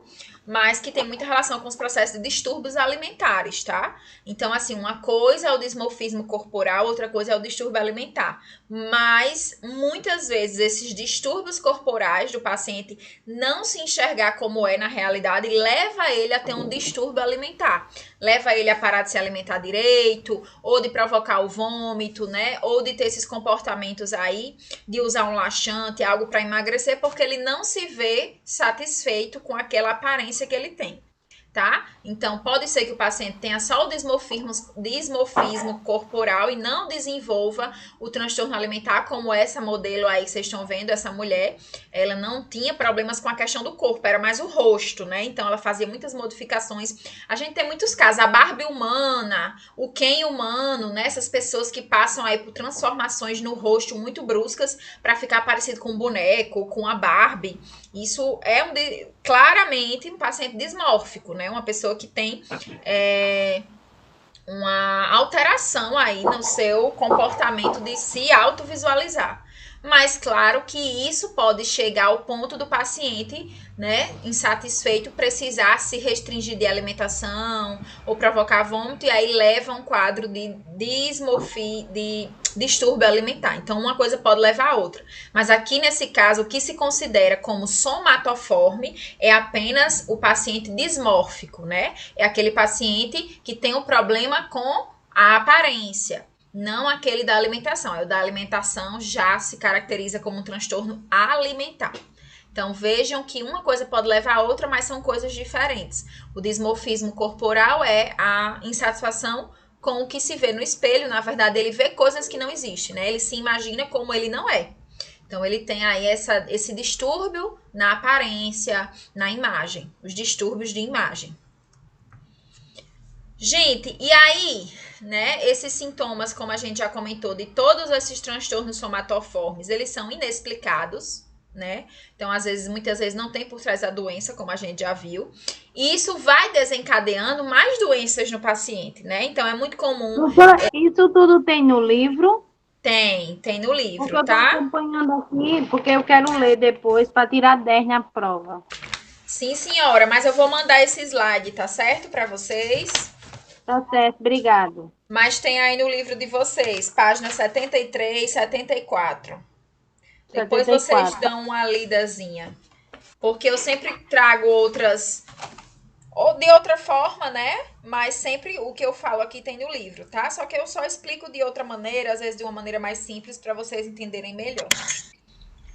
Mas que tem muita relação com os processos de distúrbios alimentares, tá? Então, assim, uma coisa é o dismorfismo corporal, outra coisa é o distúrbio alimentar. Mas, muitas vezes, esses distúrbios corporais do paciente não se enxergar como é na realidade leva ele a ter um distúrbio alimentar. Leva ele a parar de se alimentar direito, ou de provocar o vômito, né? Ou de ter esses comportamentos aí, de usar um laxante, algo para emagrecer, porque ele não se vê satisfeito com aquela aparência que ele tem. tá? Então, pode ser que o paciente tenha só o dismorfismo corporal e não desenvolva o transtorno alimentar, como essa modelo aí que vocês estão vendo, essa mulher, ela não tinha problemas com a questão do corpo, era mais o rosto, né? Então, ela fazia muitas modificações. A gente tem muitos casos, a Barbie humana, o Ken humano, né? Essas pessoas que passam aí por transformações no rosto muito bruscas para ficar parecido com um boneco, com a Barbie. Isso é claramente um paciente dismórfico, né? Uma pessoa que tem uma alteração aí no seu comportamento de se autovisualizar. Mas claro que isso pode chegar ao ponto do paciente, né, insatisfeito, precisar se restringir de alimentação ou provocar vômito, e aí leva a um quadro de dismorfia, de distúrbio alimentar. Então, uma coisa pode levar a outra. Mas aqui, nesse caso, o que se considera como somatoforme é apenas o paciente dismórfico, né? É aquele paciente que tem um problema com a aparência. Não aquele da alimentação. O da alimentação já se caracteriza como um transtorno alimentar. Então, vejam que uma coisa pode levar a outra, mas são coisas diferentes. O dismorfismo corporal é a insatisfação com o que se vê no espelho. Na verdade, ele vê coisas que não existem, né? Ele se imagina como ele não é. Então, ele tem aí esse distúrbio na aparência, na imagem. Os distúrbios de imagem. Gente, e aí, né, esses sintomas, como a gente já comentou, de todos esses transtornos somatoformes, eles são inexplicados, né? Então, muitas vezes não tem por trás a doença, como a gente já viu. E isso vai desencadeando mais doenças no paciente, né? Então, é muito comum... Doutora, isso tudo tem no livro? Tem no livro, porque tá? Eu tô acompanhando aqui, porque eu quero ler depois para tirar 10 na prova. Sim, senhora, mas eu vou mandar esse slide, tá certo, para vocês? Tá certo, obrigado. Mas tem aí no livro de vocês, página 73, 74. Depois 74. vocês dão uma lidazinha. Porque eu sempre trago outras, ou de outra forma, né? Mas sempre o que eu falo aqui tem no livro, tá? Só que eu só explico de outra maneira, às vezes de uma maneira mais simples, para vocês entenderem melhor.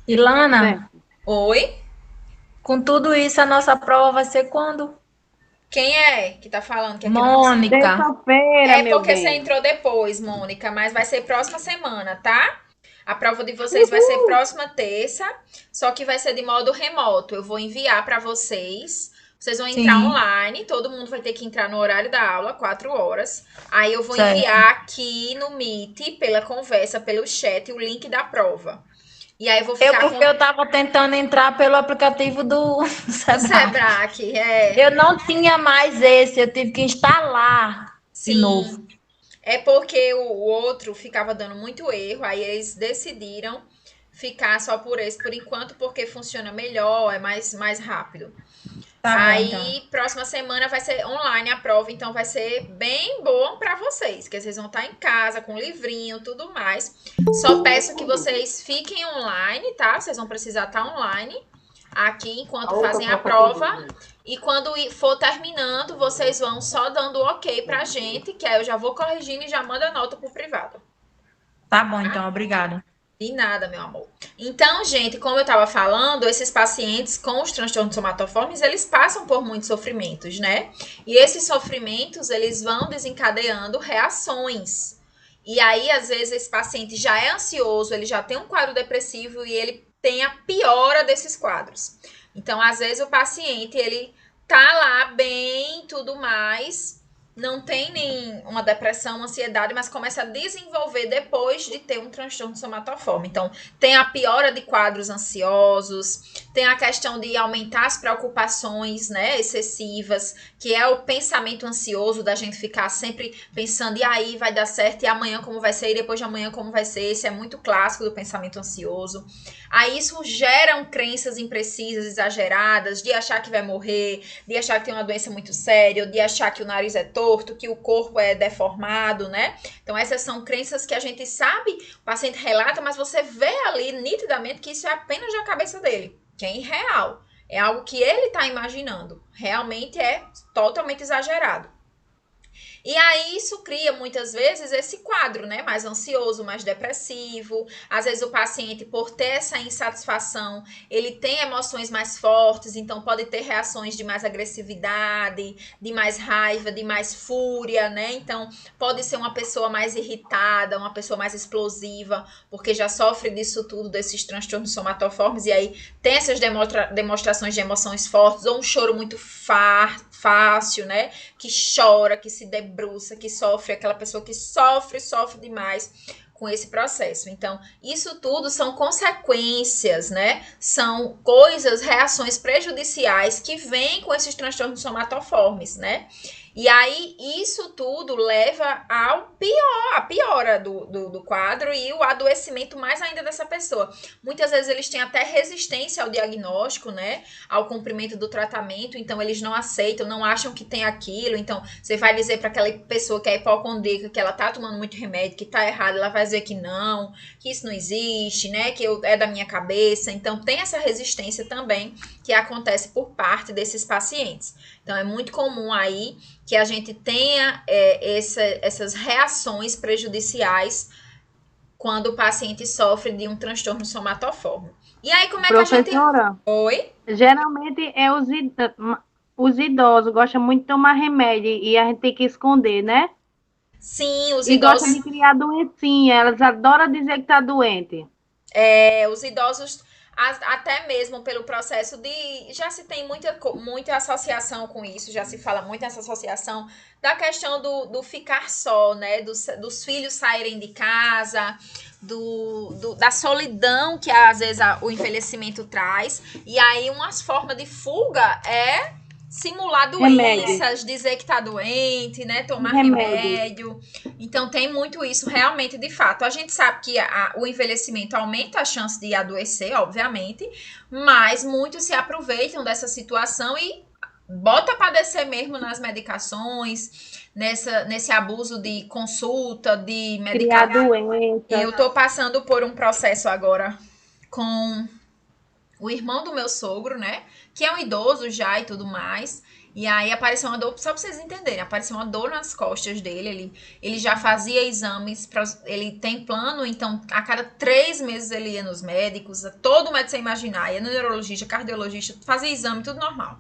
Ilana, Oi? com tudo isso, a nossa prova vai ser quando? Quem é que tá falando? Que aqui Mônica. Terça-feira, é meu porque bem. você entrou depois, Mônica, mas vai ser próxima semana, tá? A prova de vocês vai ser próxima terça, só que vai ser de modo remoto. Eu vou enviar para vocês. Vocês vão entrar online, todo mundo vai ter que entrar no horário da aula, 4 horas. Aí eu vou enviar aqui no Meet, pela conversa, pelo chat, o link da prova. E aí eu vou ficar Porque eu tava tentando entrar pelo aplicativo do Sebrae. Sebrae, Eu não tinha mais esse, eu tive que instalar de novo. É porque o outro ficava dando muito erro, aí eles decidiram ficar só por esse por enquanto, porque funciona melhor, é mais rápido. Tá aí, bom, então. próxima semana vai ser online a prova, então vai ser bem bom para vocês, que vocês vão estar em casa com livrinho, tudo mais. Só peço que vocês fiquem online, tá? Vocês vão precisar estar online aqui enquanto fazem a prova. E quando for terminando, vocês vão só dando ok pra gente, que aí eu já vou corrigindo e já mando a nota pro privado. Tá bom, então, obrigada. De nada, meu amor. Então, gente, como eu estava falando, esses pacientes com os transtornos somatoformes, eles passam por muitos sofrimentos, né? E esses sofrimentos, eles vão desencadeando reações. E aí, às vezes, esse paciente já é ansioso, ele já tem um quadro depressivo e ele tem a piora desses quadros. Então, às vezes, o paciente, ele tá lá bem, tudo mais, não tem nem uma depressão, uma ansiedade, mas começa a desenvolver depois de ter um transtorno somatoforme. Então, tem a piora de quadros ansiosos, tem a questão de aumentar as preocupações, né, excessivas, que é o pensamento ansioso, da gente ficar sempre pensando, e aí vai dar certo, e amanhã como vai ser, e depois de amanhã como vai ser. Esse é muito clássico do pensamento ansioso. Aí isso geram crenças imprecisas, exageradas, de achar que vai morrer, de achar que tem uma doença muito séria, de achar que o nariz é torto, que o corpo é deformado, né? Então essas são crenças que a gente sabe, o paciente relata, mas você vê ali nitidamente que isso é apenas da cabeça dele, que é irreal. É algo que ele está imaginando. Realmente é totalmente exagerado. E aí isso cria muitas vezes esse quadro, né? Mais ansioso, mais depressivo. Às vezes o paciente, por ter essa insatisfação, ele tem emoções mais fortes, então pode ter reações de mais agressividade, de mais raiva, de mais fúria, né? Então pode ser uma pessoa mais irritada, uma pessoa mais explosiva, porque já sofre disso tudo, desses transtornos somatoformes, e aí tem essas demonstrações de emoções fortes, ou um choro muito fácil, né? Que chora, que se debruça, que sofre, aquela pessoa que sofre demais com esse processo. Então, isso tudo são consequências, né? São coisas, reações prejudiciais que vêm com esses transtornos somatoformes, né? E aí, isso tudo leva à piora do quadro e o adoecimento mais ainda dessa pessoa. Muitas vezes eles têm até resistência ao diagnóstico, né? Ao cumprimento do tratamento, então eles não aceitam, não acham que tem aquilo. Então, você vai dizer para aquela pessoa que é hipocondríaca que ela tá tomando muito remédio, que tá errado, ela vai dizer que não, que isso não existe, né? Que é da minha cabeça. Então, tem essa resistência também que acontece por parte desses pacientes. Então, é muito comum aí que a gente tenha essas reações prejudiciais quando o paciente sofre de um transtorno somatoforme. E aí, como é que a gente... Professora, Oi? geralmente os idosos gostam muito de tomar remédio e a gente tem que esconder, né? Sim, os E idosos... gostam de criar doencinha, elas adoram dizer que tá doente. Os idosos... Até mesmo pelo processo já se tem muita associação com isso, já se fala muito nessa associação da questão do ficar só, né? Dos filhos saírem de casa, da solidão que às vezes o envelhecimento traz. E aí umas formas de fuga é simular doenças, dizer que tá doente, né? Tomar remédio. Então, tem muito isso, realmente, de fato. A gente sabe que o envelhecimento aumenta a chance de adoecer, obviamente, mas muitos se aproveitam dessa situação e bota para descer mesmo nas medicações, nesse abuso de consulta, de Criar medicação. doença. Eu tô passando por um processo agora com o irmão do meu sogro, né? Que é um idoso já e tudo mais. E aí apareceu uma dor, só pra vocês entenderem, apareceu uma dor nas costas dele. Ele já fazia exames, ele tem plano, então a cada 3 meses ele ia nos médicos, todo médico você imaginar, ia no neurologista, cardiologista, fazia exame, tudo normal.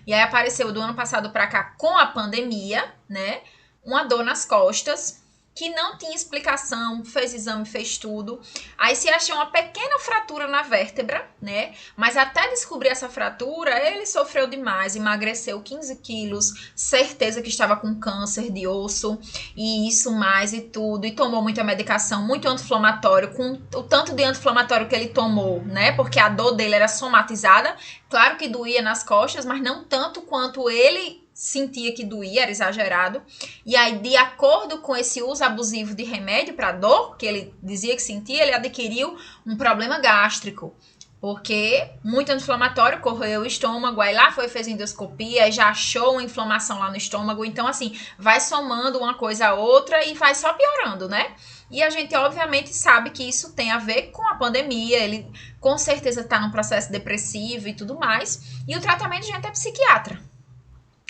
E aí apareceu do ano passado pra cá, com a pandemia, né? Uma dor nas costas, que não tinha explicação, fez exame, fez tudo. Aí se achou uma pequena fratura na vértebra, né? Mas até descobrir essa fratura, ele sofreu demais, emagreceu 15 quilos, certeza que estava com câncer de osso, e isso mais e tudo, e tomou muita medicação, muito anti-inflamatório, com o tanto de anti-inflamatório que ele tomou, né? Porque a dor dele era somatizada, claro que doía nas costas, mas não tanto quanto ele sentia que doía, era exagerado. E aí, de acordo com esse uso abusivo de remédio para dor, que ele dizia que sentia, ele adquiriu um problema gástrico. Porque muito anti-inflamatório, corroeu o estômago, aí lá fez endoscopia, já achou uma inflamação lá no estômago. Então, assim, vai somando uma coisa a outra e vai só piorando, né? E a gente, obviamente, sabe que isso tem a ver com a pandemia, ele com certeza está num processo depressivo e tudo mais. E o tratamento, gente, é psiquiatra.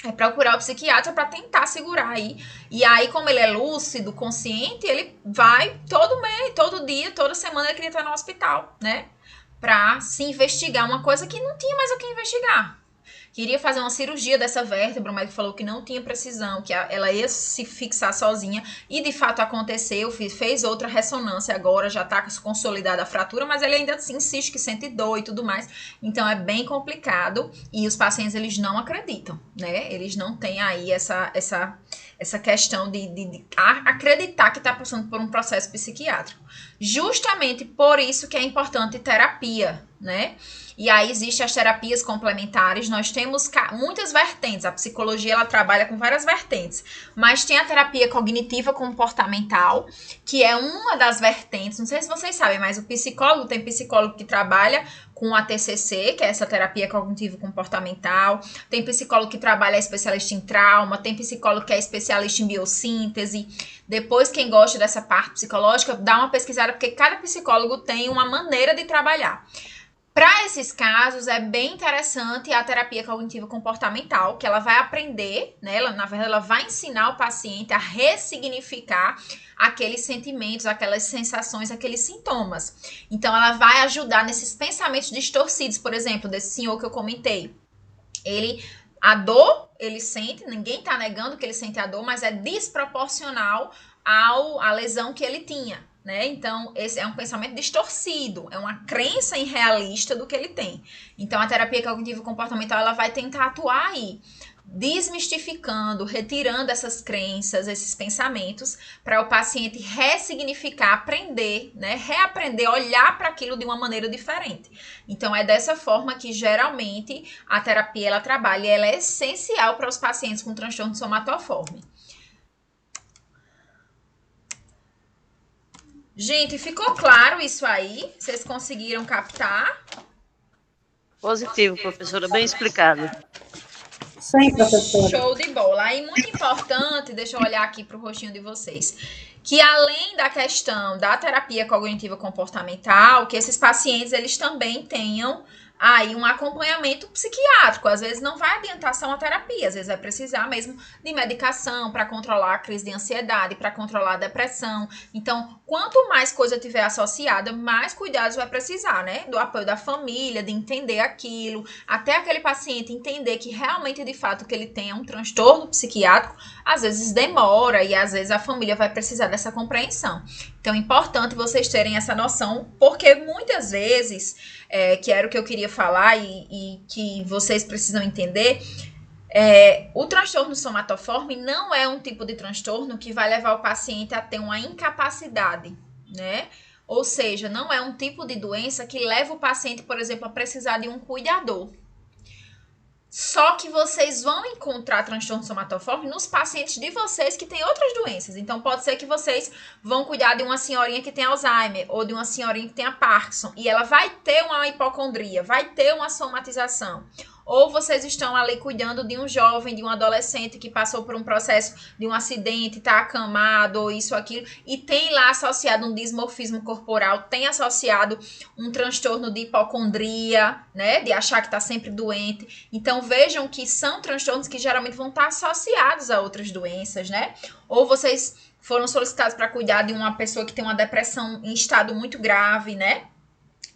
É procurar o psiquiatra para tentar segurar aí. E aí, como ele é lúcido, consciente, ele vai todo mês, todo dia, toda semana ele queria estar no hospital, né? Pra se investigar uma coisa que não tinha mais o que investigar. Queria fazer uma cirurgia dessa vértebra, mas falou que não tinha precisão, que ela ia se fixar sozinha. E de fato aconteceu, fez outra ressonância agora, já tá consolidada a fratura, mas ele ainda assim insiste que sente dor e tudo mais. Então é bem complicado e os pacientes eles não acreditam, né? Eles não têm aí essa questão de acreditar que está passando por um processo psiquiátrico. Justamente por isso que é importante terapia, né? E aí existem as terapias complementares, nós temos muitas vertentes, a psicologia ela trabalha com várias vertentes, mas tem a terapia cognitiva comportamental, que é uma das vertentes, não sei se vocês sabem, mas tem psicólogo que trabalha com a TCC, que é essa terapia cognitivo comportamental, tem psicólogo que trabalha, é especialista em trauma, tem psicólogo que é especialista em biossíntese. Depois, quem gosta dessa parte psicológica, dá uma pesquisada, porque cada psicólogo tem uma maneira de trabalhar. Para esses casos, é bem interessante a terapia cognitivo comportamental, que ela vai aprender, né? Na verdade, ela vai ensinar o paciente a ressignificar aqueles sentimentos, aquelas sensações, aqueles sintomas. Então, ela vai ajudar nesses pensamentos distorcidos, por exemplo, desse senhor que eu comentei. A dor, ele sente, ninguém está negando que ele sente a dor, mas é desproporcional à lesão que ele tinha. Né? Então, esse é um pensamento distorcido, é uma crença irrealista do que ele tem. Então, a terapia cognitivo-comportamental, ela vai tentar atuar aí, desmistificando, retirando essas crenças, esses pensamentos, para o paciente ressignificar, aprender, né? Reaprender, olhar para aquilo de uma maneira diferente. Então, é dessa forma que, geralmente, a terapia, ela trabalha, e ela é essencial para os pacientes com transtorno somatoforme. Gente, ficou claro isso aí? Vocês conseguiram captar? Positivo, professora, bem explicado. Sim, professora. Show de bola. Aí, muito importante, deixa eu olhar aqui para o rostinho de vocês, que além da questão da terapia cognitiva comportamental, que esses pacientes, eles também tenham aí um acompanhamento psiquiátrico. Às vezes não vai adiantar só uma terapia, às vezes vai precisar mesmo de medicação para controlar a crise de ansiedade, para controlar a depressão. Então, quanto mais coisa tiver associada, mais cuidados vai precisar, né? Do apoio da família, de entender aquilo, até aquele paciente entender que realmente, de fato, que ele tem um transtorno psiquiátrico, às vezes demora e às vezes a família vai precisar dessa compreensão. Então, é importante vocês terem essa noção, porque muitas vezes, que era o que eu queria falar e que vocês precisam entender, o transtorno somatoforme não é um tipo de transtorno que vai levar o paciente a ter uma incapacidade, né? Ou seja, não é um tipo de doença que leva o paciente, por exemplo, a precisar de um cuidador. Só que vocês vão encontrar transtorno somatoforme nos pacientes de vocês que têm outras doenças. Então, pode ser que vocês vão cuidar de uma senhorinha que tem Alzheimer ou de uma senhorinha que tem a Parkinson e ela vai ter uma hipocondria, vai ter uma somatização. Ou vocês estão ali cuidando de um jovem, de um adolescente que passou por um processo de um acidente, está acamado, ou isso, aquilo, e tem lá associado um dismorfismo corporal, tem associado um transtorno de hipocondria, né, de achar que está sempre doente. Então, vejam que são transtornos que geralmente vão estar associados a outras doenças, né? Ou vocês foram solicitados para cuidar de uma pessoa que tem uma depressão em estado muito grave, né?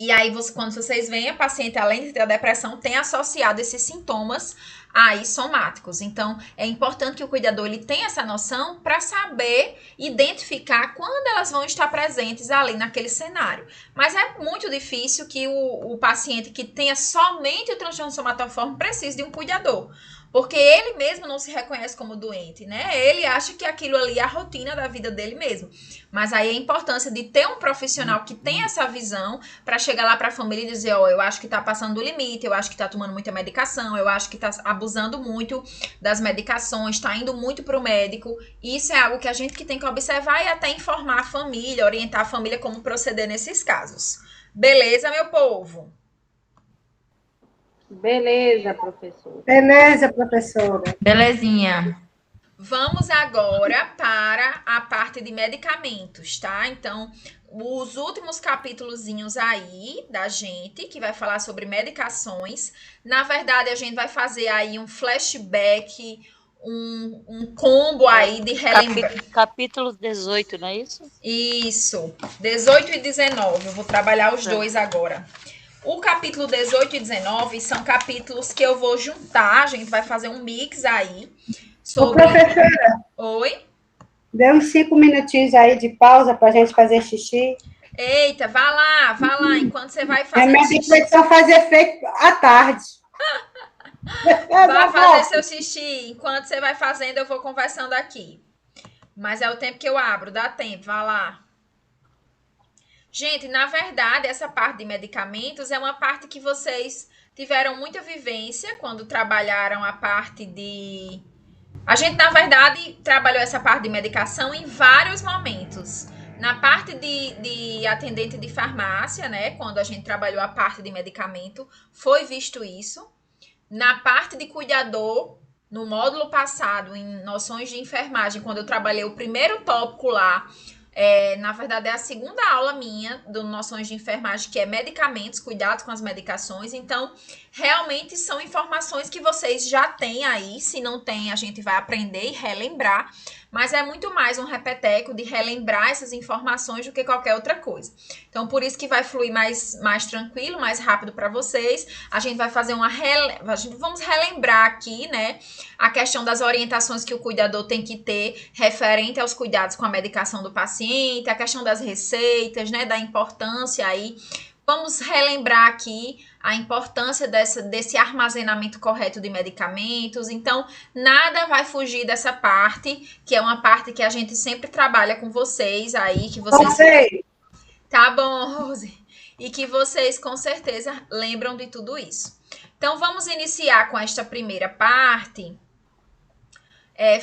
E aí, quando vocês veem, a paciente, além de ter a depressão, tem associado esses sintomas aí somáticos. Então, é importante que o cuidador ele tenha essa noção para saber identificar quando elas vão estar presentes ali naquele cenário. Mas é muito difícil que o paciente que tenha somente o transtorno somatoforme precise de um cuidador. Porque ele mesmo não se reconhece como doente, né? Ele acha que aquilo ali é a rotina da vida dele mesmo. Mas aí a importância de ter um profissional que tem essa visão para chegar lá para a família e dizer, eu acho que tá passando do limite, eu acho que tá tomando muita medicação, eu acho que tá abusando muito das medicações, tá indo muito pro médico. Isso é algo que a gente que tem que observar e até informar a família, orientar a família como proceder nesses casos. Beleza, meu povo? Beleza, professor. Beleza, professora. Belezinha. Vamos agora para a parte de medicamentos, tá? Então, os últimos capítulozinhos aí da gente, que vai falar sobre medicações. Na verdade, a gente vai fazer aí um flashback, um combo aí de relembrar. Capítulo 18, não é isso? Isso, 18 e 19. Eu vou trabalhar os dois agora. O capítulo 18 e 19 são capítulos que eu vou juntar, a gente vai fazer um mix aí. Sobre... Ô, professora. Oi? Dê uns 5 minutinhos aí de pausa para a gente fazer xixi. Eita, vá lá, enquanto você vai fazer minha xixi. vai só fazer efeito à tarde. Vá fazer seu xixi. Enquanto você vai fazendo, eu vou conversando aqui. Mas é o tempo que eu abro, dá tempo, vá lá. Gente, na verdade, essa parte de medicamentos é uma parte que vocês tiveram muita vivência quando trabalharam a parte de... A gente, na verdade, trabalhou essa parte de medicação em vários momentos. Na parte de atendente de farmácia, né? Quando a gente trabalhou a parte de medicamento, foi visto isso. Na parte de cuidador, no módulo passado, em noções de enfermagem, quando eu trabalhei o primeiro tópico lá, Na verdade, é a segunda aula minha do Noções de Enfermagem, que é medicamentos, cuidados com as medicações. Então, realmente são informações que vocês já têm aí. Se não tem, a gente vai aprender e relembrar. Mas é muito mais um repeteco de relembrar essas informações do que qualquer outra coisa. Então, por isso que vai fluir mais tranquilo, mais rápido para vocês. A gente vai fazer vamos relembrar aqui, né, a questão das orientações que o cuidador tem que ter referente aos cuidados com a medicação do paciente, a questão das receitas, né, da importância aí. Vamos relembrar aqui a importância desse armazenamento correto de medicamentos. Então, nada vai fugir dessa parte, que é uma parte que a gente sempre trabalha com vocês aí, que vocês... Tá bom, Rose. E que vocês, com certeza, lembram de tudo isso. Então, vamos iniciar com esta primeira parte,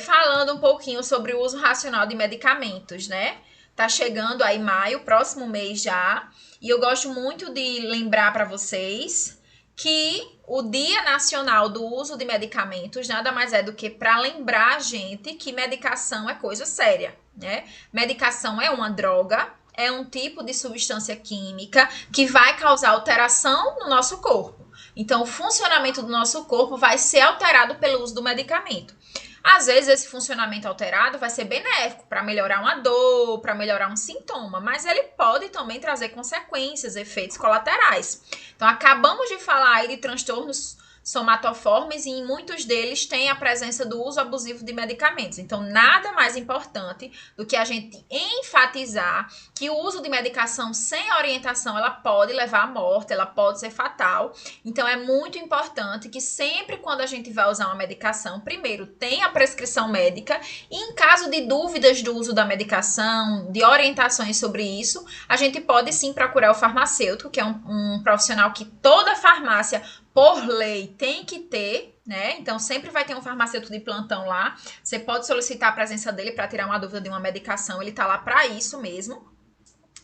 falando um pouquinho sobre o uso racional de medicamentos, né? Tá chegando aí maio, próximo mês já. E eu gosto muito de lembrar para vocês que o Dia Nacional do Uso de Medicamentos nada mais é do que para lembrar a gente que medicação é coisa séria, né? Medicação é uma droga, é um tipo de substância química que vai causar alteração no nosso corpo. Então, o funcionamento do nosso corpo vai ser alterado pelo uso do medicamento. Às vezes, esse funcionamento alterado vai ser benéfico para melhorar uma dor, para melhorar um sintoma, mas ele pode também trazer consequências, efeitos colaterais. Então, acabamos de falar aí de transtornos somatoformes e em muitos deles tem a presença do uso abusivo de medicamentos. Então, nada mais importante do que a gente enfatizar que o uso de medicação sem orientação, ela pode levar à morte, ela pode ser fatal. Então, é muito importante que sempre quando a gente vai usar uma medicação, primeiro, tenha a prescrição médica e em caso de dúvidas do uso da medicação, de orientações sobre isso, a gente pode sim procurar o farmacêutico, que é um profissional que toda farmácia por lei tem que ter, né? Então, sempre vai ter um farmacêutico de plantão lá. Você pode solicitar a presença dele para tirar uma dúvida de uma medicação. Ele tá lá para isso mesmo.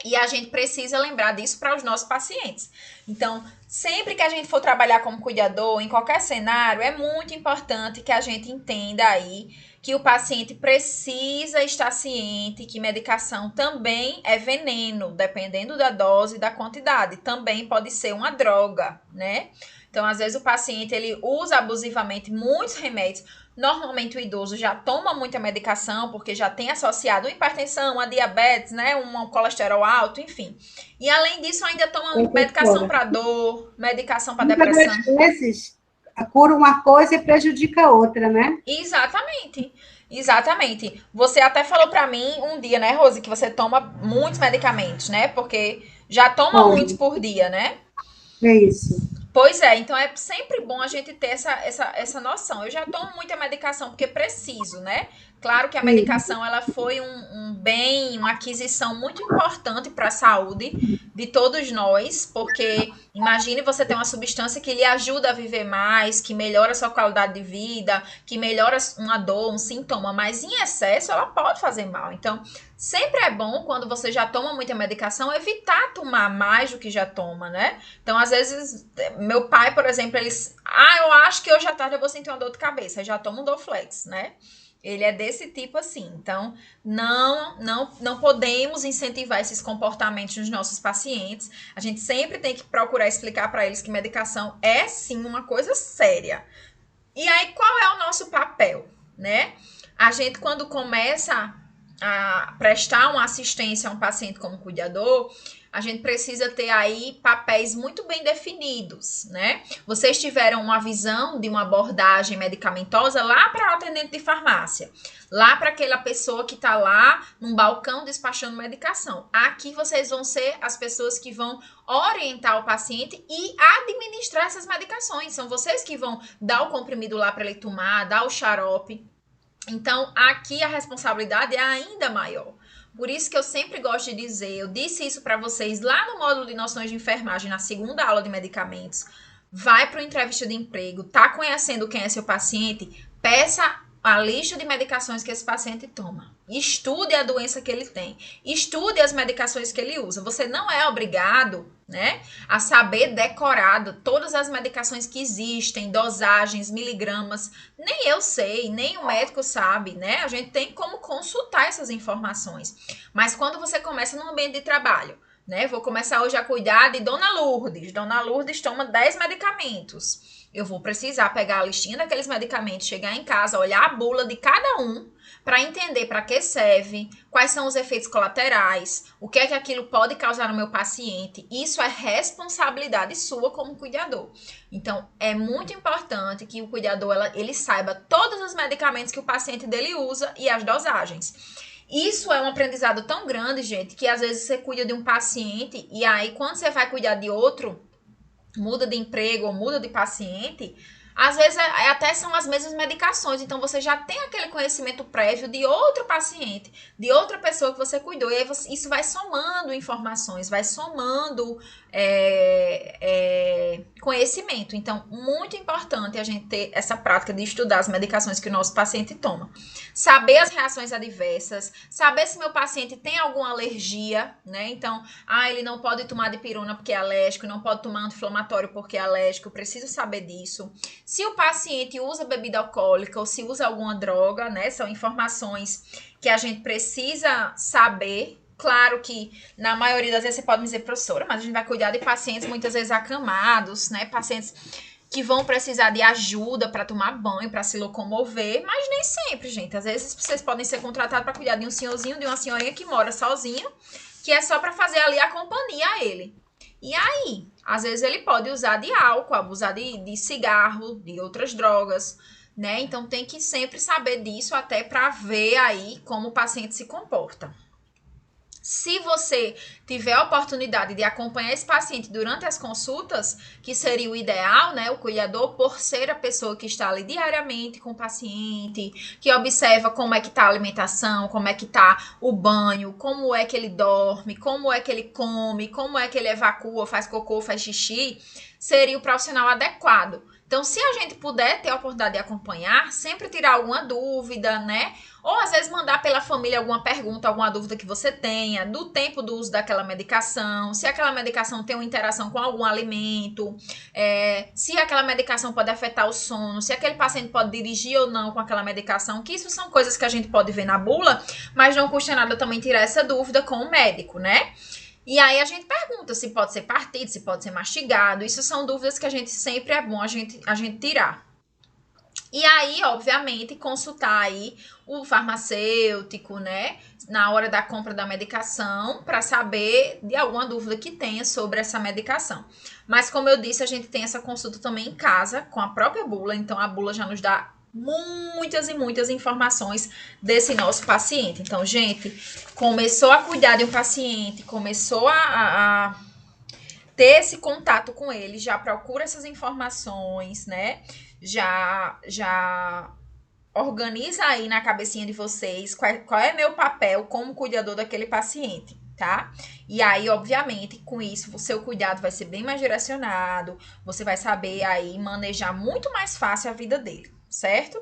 E a gente precisa lembrar disso para os nossos pacientes. Então, sempre que a gente for trabalhar como cuidador, em qualquer cenário, é muito importante que a gente entenda aí que o paciente precisa estar ciente que medicação também é veneno, dependendo da dose e da quantidade. Também pode ser uma droga, né? Então, às vezes, o paciente ele usa abusivamente muitos remédios. Normalmente, o idoso já toma muita medicação, porque já tem associado uma hipertensão, uma diabetes, né? Um colesterol alto, enfim. E, além disso, ainda toma medicação para dor, medicação para depressão. Às vezes, cura uma coisa e prejudica a outra, né? Exatamente. Exatamente. Você até falou para mim um dia, né, Rose, que você toma muitos medicamentos, né? Porque já toma muitos por dia, né? É isso. Pois é, então é sempre bom a gente ter essa noção. Eu já tomo muita medicação porque preciso, né? Claro que a medicação ela foi um bem, uma aquisição muito importante para a saúde de todos nós, porque imagine você ter uma substância que lhe ajuda a viver mais, que melhora a sua qualidade de vida, que melhora uma dor, um sintoma, mas em excesso ela pode fazer mal. Então, sempre é bom, quando você já toma muita medicação, evitar tomar mais do que já toma, né? Então, às vezes, meu pai, por exemplo, eu acho que hoje à tarde eu vou sentir uma dor de cabeça, eu já tomo um Dorflex, né? Ele é desse tipo assim. Então, não podemos incentivar esses comportamentos nos nossos pacientes. A gente sempre tem que procurar explicar para eles que medicação é, sim, uma coisa séria. E aí, qual é o nosso papel, né? A gente, quando começa a prestar uma assistência a um paciente como cuidador, a gente precisa ter aí papéis muito bem definidos, né? Vocês tiveram uma visão de uma abordagem medicamentosa lá para o atendente de farmácia, lá para aquela pessoa que está lá num balcão despachando medicação. Aqui vocês vão ser as pessoas que vão orientar o paciente e administrar essas medicações. São vocês que vão dar o comprimido lá para ele tomar, dar o xarope. Então, aqui a responsabilidade é ainda maior. Por isso que eu sempre gosto de dizer, eu disse isso para vocês lá no módulo de noções de enfermagem, na segunda aula de medicamentos. Vai para o entrevista de emprego, tá conhecendo quem é seu paciente, peça a lista de medicações que esse paciente toma. Estude a doença que ele tem. Estude as medicações que ele usa. Você não é obrigado, né, a saber decorado todas as medicações que existem, dosagens, miligramas. Nem eu sei, nem o médico sabe, né? A gente tem como consultar essas informações. Mas quando você começa no ambiente de trabalho, né? Vou começar hoje a cuidar de Dona Lourdes. Dona Lourdes toma 10 medicamentos. Eu vou precisar pegar a listinha daqueles medicamentos, chegar em casa, olhar a bula de cada um, para entender para que serve, quais são os efeitos colaterais, o que é que aquilo pode causar no meu paciente. Isso é responsabilidade sua como cuidador. Então, é muito importante que o cuidador ele saiba todos os medicamentos que o paciente dele usa e as dosagens. Isso é um aprendizado tão grande, gente, que às vezes você cuida de um paciente e aí quando você vai cuidar de outro, muda de emprego ou muda de paciente, às vezes até são as mesmas medicações, então você já tem aquele conhecimento prévio de outro paciente, de outra pessoa que você cuidou, e aí isso vai somando informações, vai somando conhecimento. Então, muito importante a gente ter essa prática de estudar as medicações que o nosso paciente toma. Saber as reações adversas, saber se meu paciente tem alguma alergia, né? Então, ele não pode tomar dipirona porque é alérgico, não pode tomar anti-inflamatório porque é alérgico, eu preciso saber disso. Se o paciente usa bebida alcoólica ou se usa alguma droga, né? São informações que a gente precisa saber. Claro que na maioria das vezes você pode me dizer, professora, mas a gente vai cuidar de pacientes muitas vezes acamados, né? Pacientes que vão precisar de ajuda para tomar banho, para se locomover, mas nem sempre, gente. Às vezes vocês podem ser contratados para cuidar de um senhorzinho, de uma senhorinha que mora sozinho, que é só para fazer ali a companhia a ele. E aí, às vezes ele pode usar de álcool, abusar de cigarro, de outras drogas, né? Então tem que sempre saber disso até para ver aí como o paciente se comporta. Se você tiver a oportunidade de acompanhar esse paciente durante as consultas, que seria o ideal, né? O cuidador, por ser a pessoa que está ali diariamente com o paciente, que observa como é que está a alimentação, como é que está o banho, como é que ele dorme, como é que ele come, como é que ele evacua, faz cocô, faz xixi, seria o profissional adequado. Então, se a gente puder ter a oportunidade de acompanhar, sempre tirar alguma dúvida, né? Ou às vezes mandar pela família alguma pergunta, alguma dúvida que você tenha, do tempo do uso daquela medicação, se aquela medicação tem uma interação com algum alimento, se aquela medicação pode afetar o sono, se aquele paciente pode dirigir ou não com aquela medicação, que isso são coisas que a gente pode ver na bula, mas não custa nada também tirar essa dúvida com o médico, né? E aí a gente pergunta se pode ser partido, se pode ser mastigado. Isso são dúvidas que a gente sempre é bom a gente tirar. E aí, obviamente, consultar aí o farmacêutico, né, na hora da compra da medicação, para saber de alguma dúvida que tenha sobre essa medicação. Mas, como eu disse, a gente tem essa consulta também em casa, com a própria bula, então a bula já nos dá muitas e muitas informações desse nosso paciente. Então, gente, começou a cuidar de um paciente, começou a ter esse contato com ele, já procura essas informações, né? Já organiza aí na cabecinha de vocês qual é meu papel como cuidador daquele paciente, tá? E aí, obviamente, com isso, o seu cuidado vai ser bem mais direcionado, você vai saber aí manejar muito mais fácil a vida dele, certo?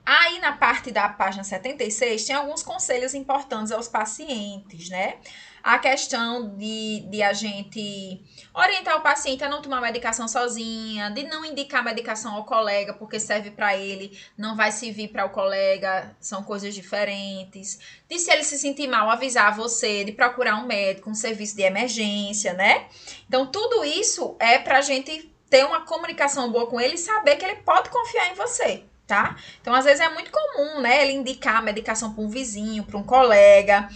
Aí, na parte da página 76, tem alguns conselhos importantes aos pacientes, né? A questão de a gente orientar o paciente a não tomar medicação sozinha, de não indicar medicação ao colega, porque serve para ele, não vai servir para o colega, são coisas diferentes. De se ele se sentir mal, avisar você, de procurar um médico, um serviço de emergência, né? Então, tudo isso é para a gente ter uma comunicação boa com ele e saber que ele pode confiar em você, tá? Então, às vezes é muito comum, né, ele indicar a medicação para um vizinho, para um colega.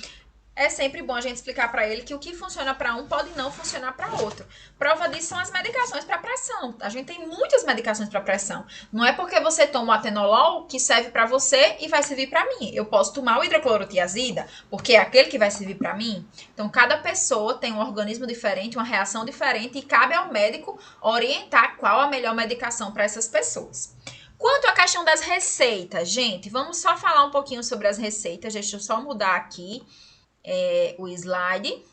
É sempre bom a gente explicar para ele que o que funciona para um pode não funcionar para outro. Prova disso são as medicações para pressão. A gente tem muitas medicações para pressão. Não é porque você toma o atenolol que serve para você e vai servir para mim. Eu posso tomar o hidroclorotiazida porque é aquele que vai servir para mim. Então, cada pessoa tem um organismo diferente, uma reação diferente e cabe ao médico orientar qual a melhor medicação para essas pessoas. Quanto à questão das receitas, gente, vamos só falar um pouquinho sobre as receitas. Deixa eu só mudar aqui o slide.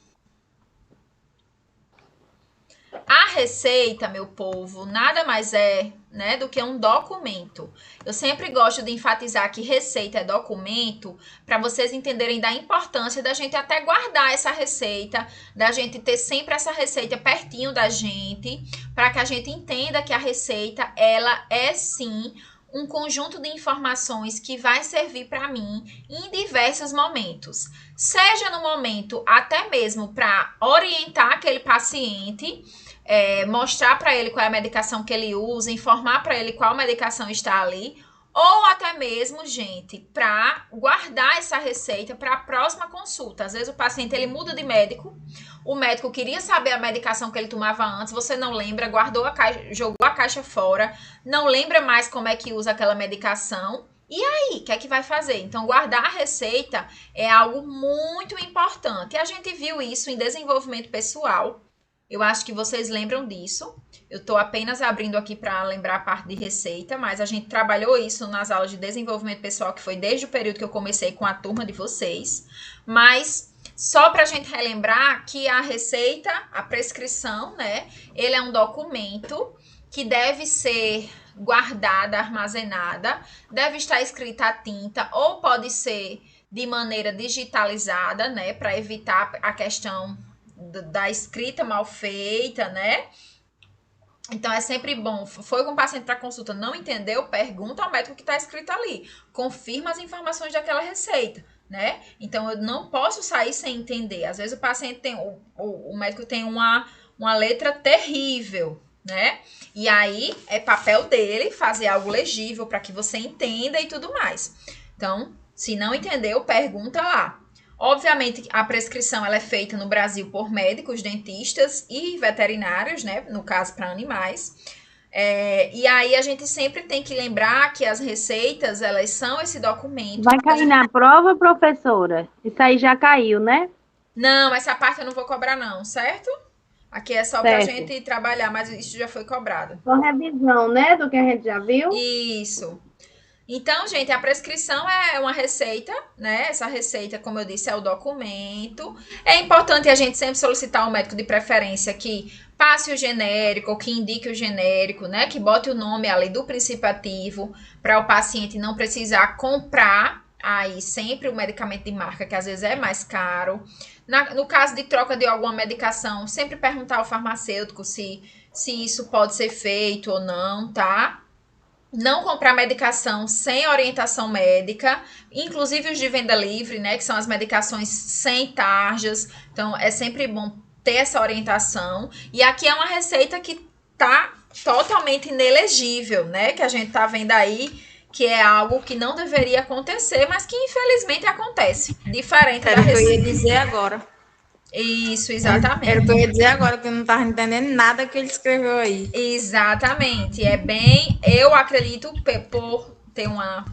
A receita, meu povo, nada mais é né, do que um documento. Eu sempre gosto de enfatizar que receita é documento, para vocês entenderem da importância da gente até guardar essa receita, da gente ter sempre essa receita pertinho da gente, para que a gente entenda que a receita, ela é sim um conjunto de informações que vai servir para mim em diversos momentos. Seja no momento até mesmo para orientar aquele paciente, mostrar para ele qual é a medicação que ele usa, informar para ele qual medicação está ali, ou até mesmo, gente, para guardar essa receita para a próxima consulta. Às vezes o paciente ele muda de médico, o médico queria saber a medicação que ele tomava antes, você não lembra, guardou a caixa, jogou a caixa fora, não lembra mais como é que usa aquela medicação. E aí, o que é que vai fazer? Então, guardar a receita é algo muito importante. A gente viu isso em desenvolvimento pessoal. Eu acho que vocês lembram disso. Eu estou apenas abrindo aqui para lembrar a parte de receita, mas a gente trabalhou isso nas aulas de desenvolvimento pessoal, que foi desde o período que eu comecei com a turma de vocês. Mas só para a gente relembrar que a receita, a prescrição, né? Ele é um documento que deve ser guardada, armazenada, deve estar escrita a tinta ou pode ser de maneira digitalizada, né? Para evitar a questão da escrita mal feita, né? Então, é sempre bom. Foi com o paciente para consulta, não entendeu? Pergunta ao médico que está escrito ali. Confirma as informações daquela receita, né? Então, eu não posso sair sem entender. Às vezes, o paciente tem... O médico tem uma letra terrível, né? E aí, é papel dele fazer algo legível para que você entenda e tudo mais. Então, se não entendeu, pergunta lá. Obviamente, a prescrição ela é feita no Brasil por médicos, dentistas e veterinários, né? No caso, para animais. E aí, a gente sempre tem que lembrar que as receitas, elas são esse documento. Vai cair na prova, professora? Isso aí já caiu, né? Não, essa parte eu não vou cobrar não, certo? Aqui é só para a gente trabalhar, mas isso já foi cobrado. Só revisão, né? Do que a gente já viu. Isso. Então, gente, a prescrição é uma receita, né? Essa receita, como eu disse, é o documento. É importante a gente sempre solicitar ao médico de preferência que passe o genérico, que indique o genérico, né? Que bote o nome ali do princípio ativo, para o paciente não precisar comprar aí sempre o medicamento de marca, que às vezes é mais caro. No caso de troca de alguma medicação, sempre perguntar ao farmacêutico se isso pode ser feito ou não, tá? Não comprar medicação sem orientação médica, inclusive os de venda livre, né, que são as medicações sem tarjas. Então, é sempre bom ter essa orientação. E aqui é uma receita que tá totalmente inelegível, né, que a gente tá vendo aí, que é algo que não deveria acontecer, mas que infelizmente acontece. Diferente da receita. Era o que eu ia dizer agora. Isso, exatamente. Era o que eu ia dizer agora, que eu não estava entendendo nada que ele escreveu aí. Exatamente. É bem... Eu acredito, por ter uma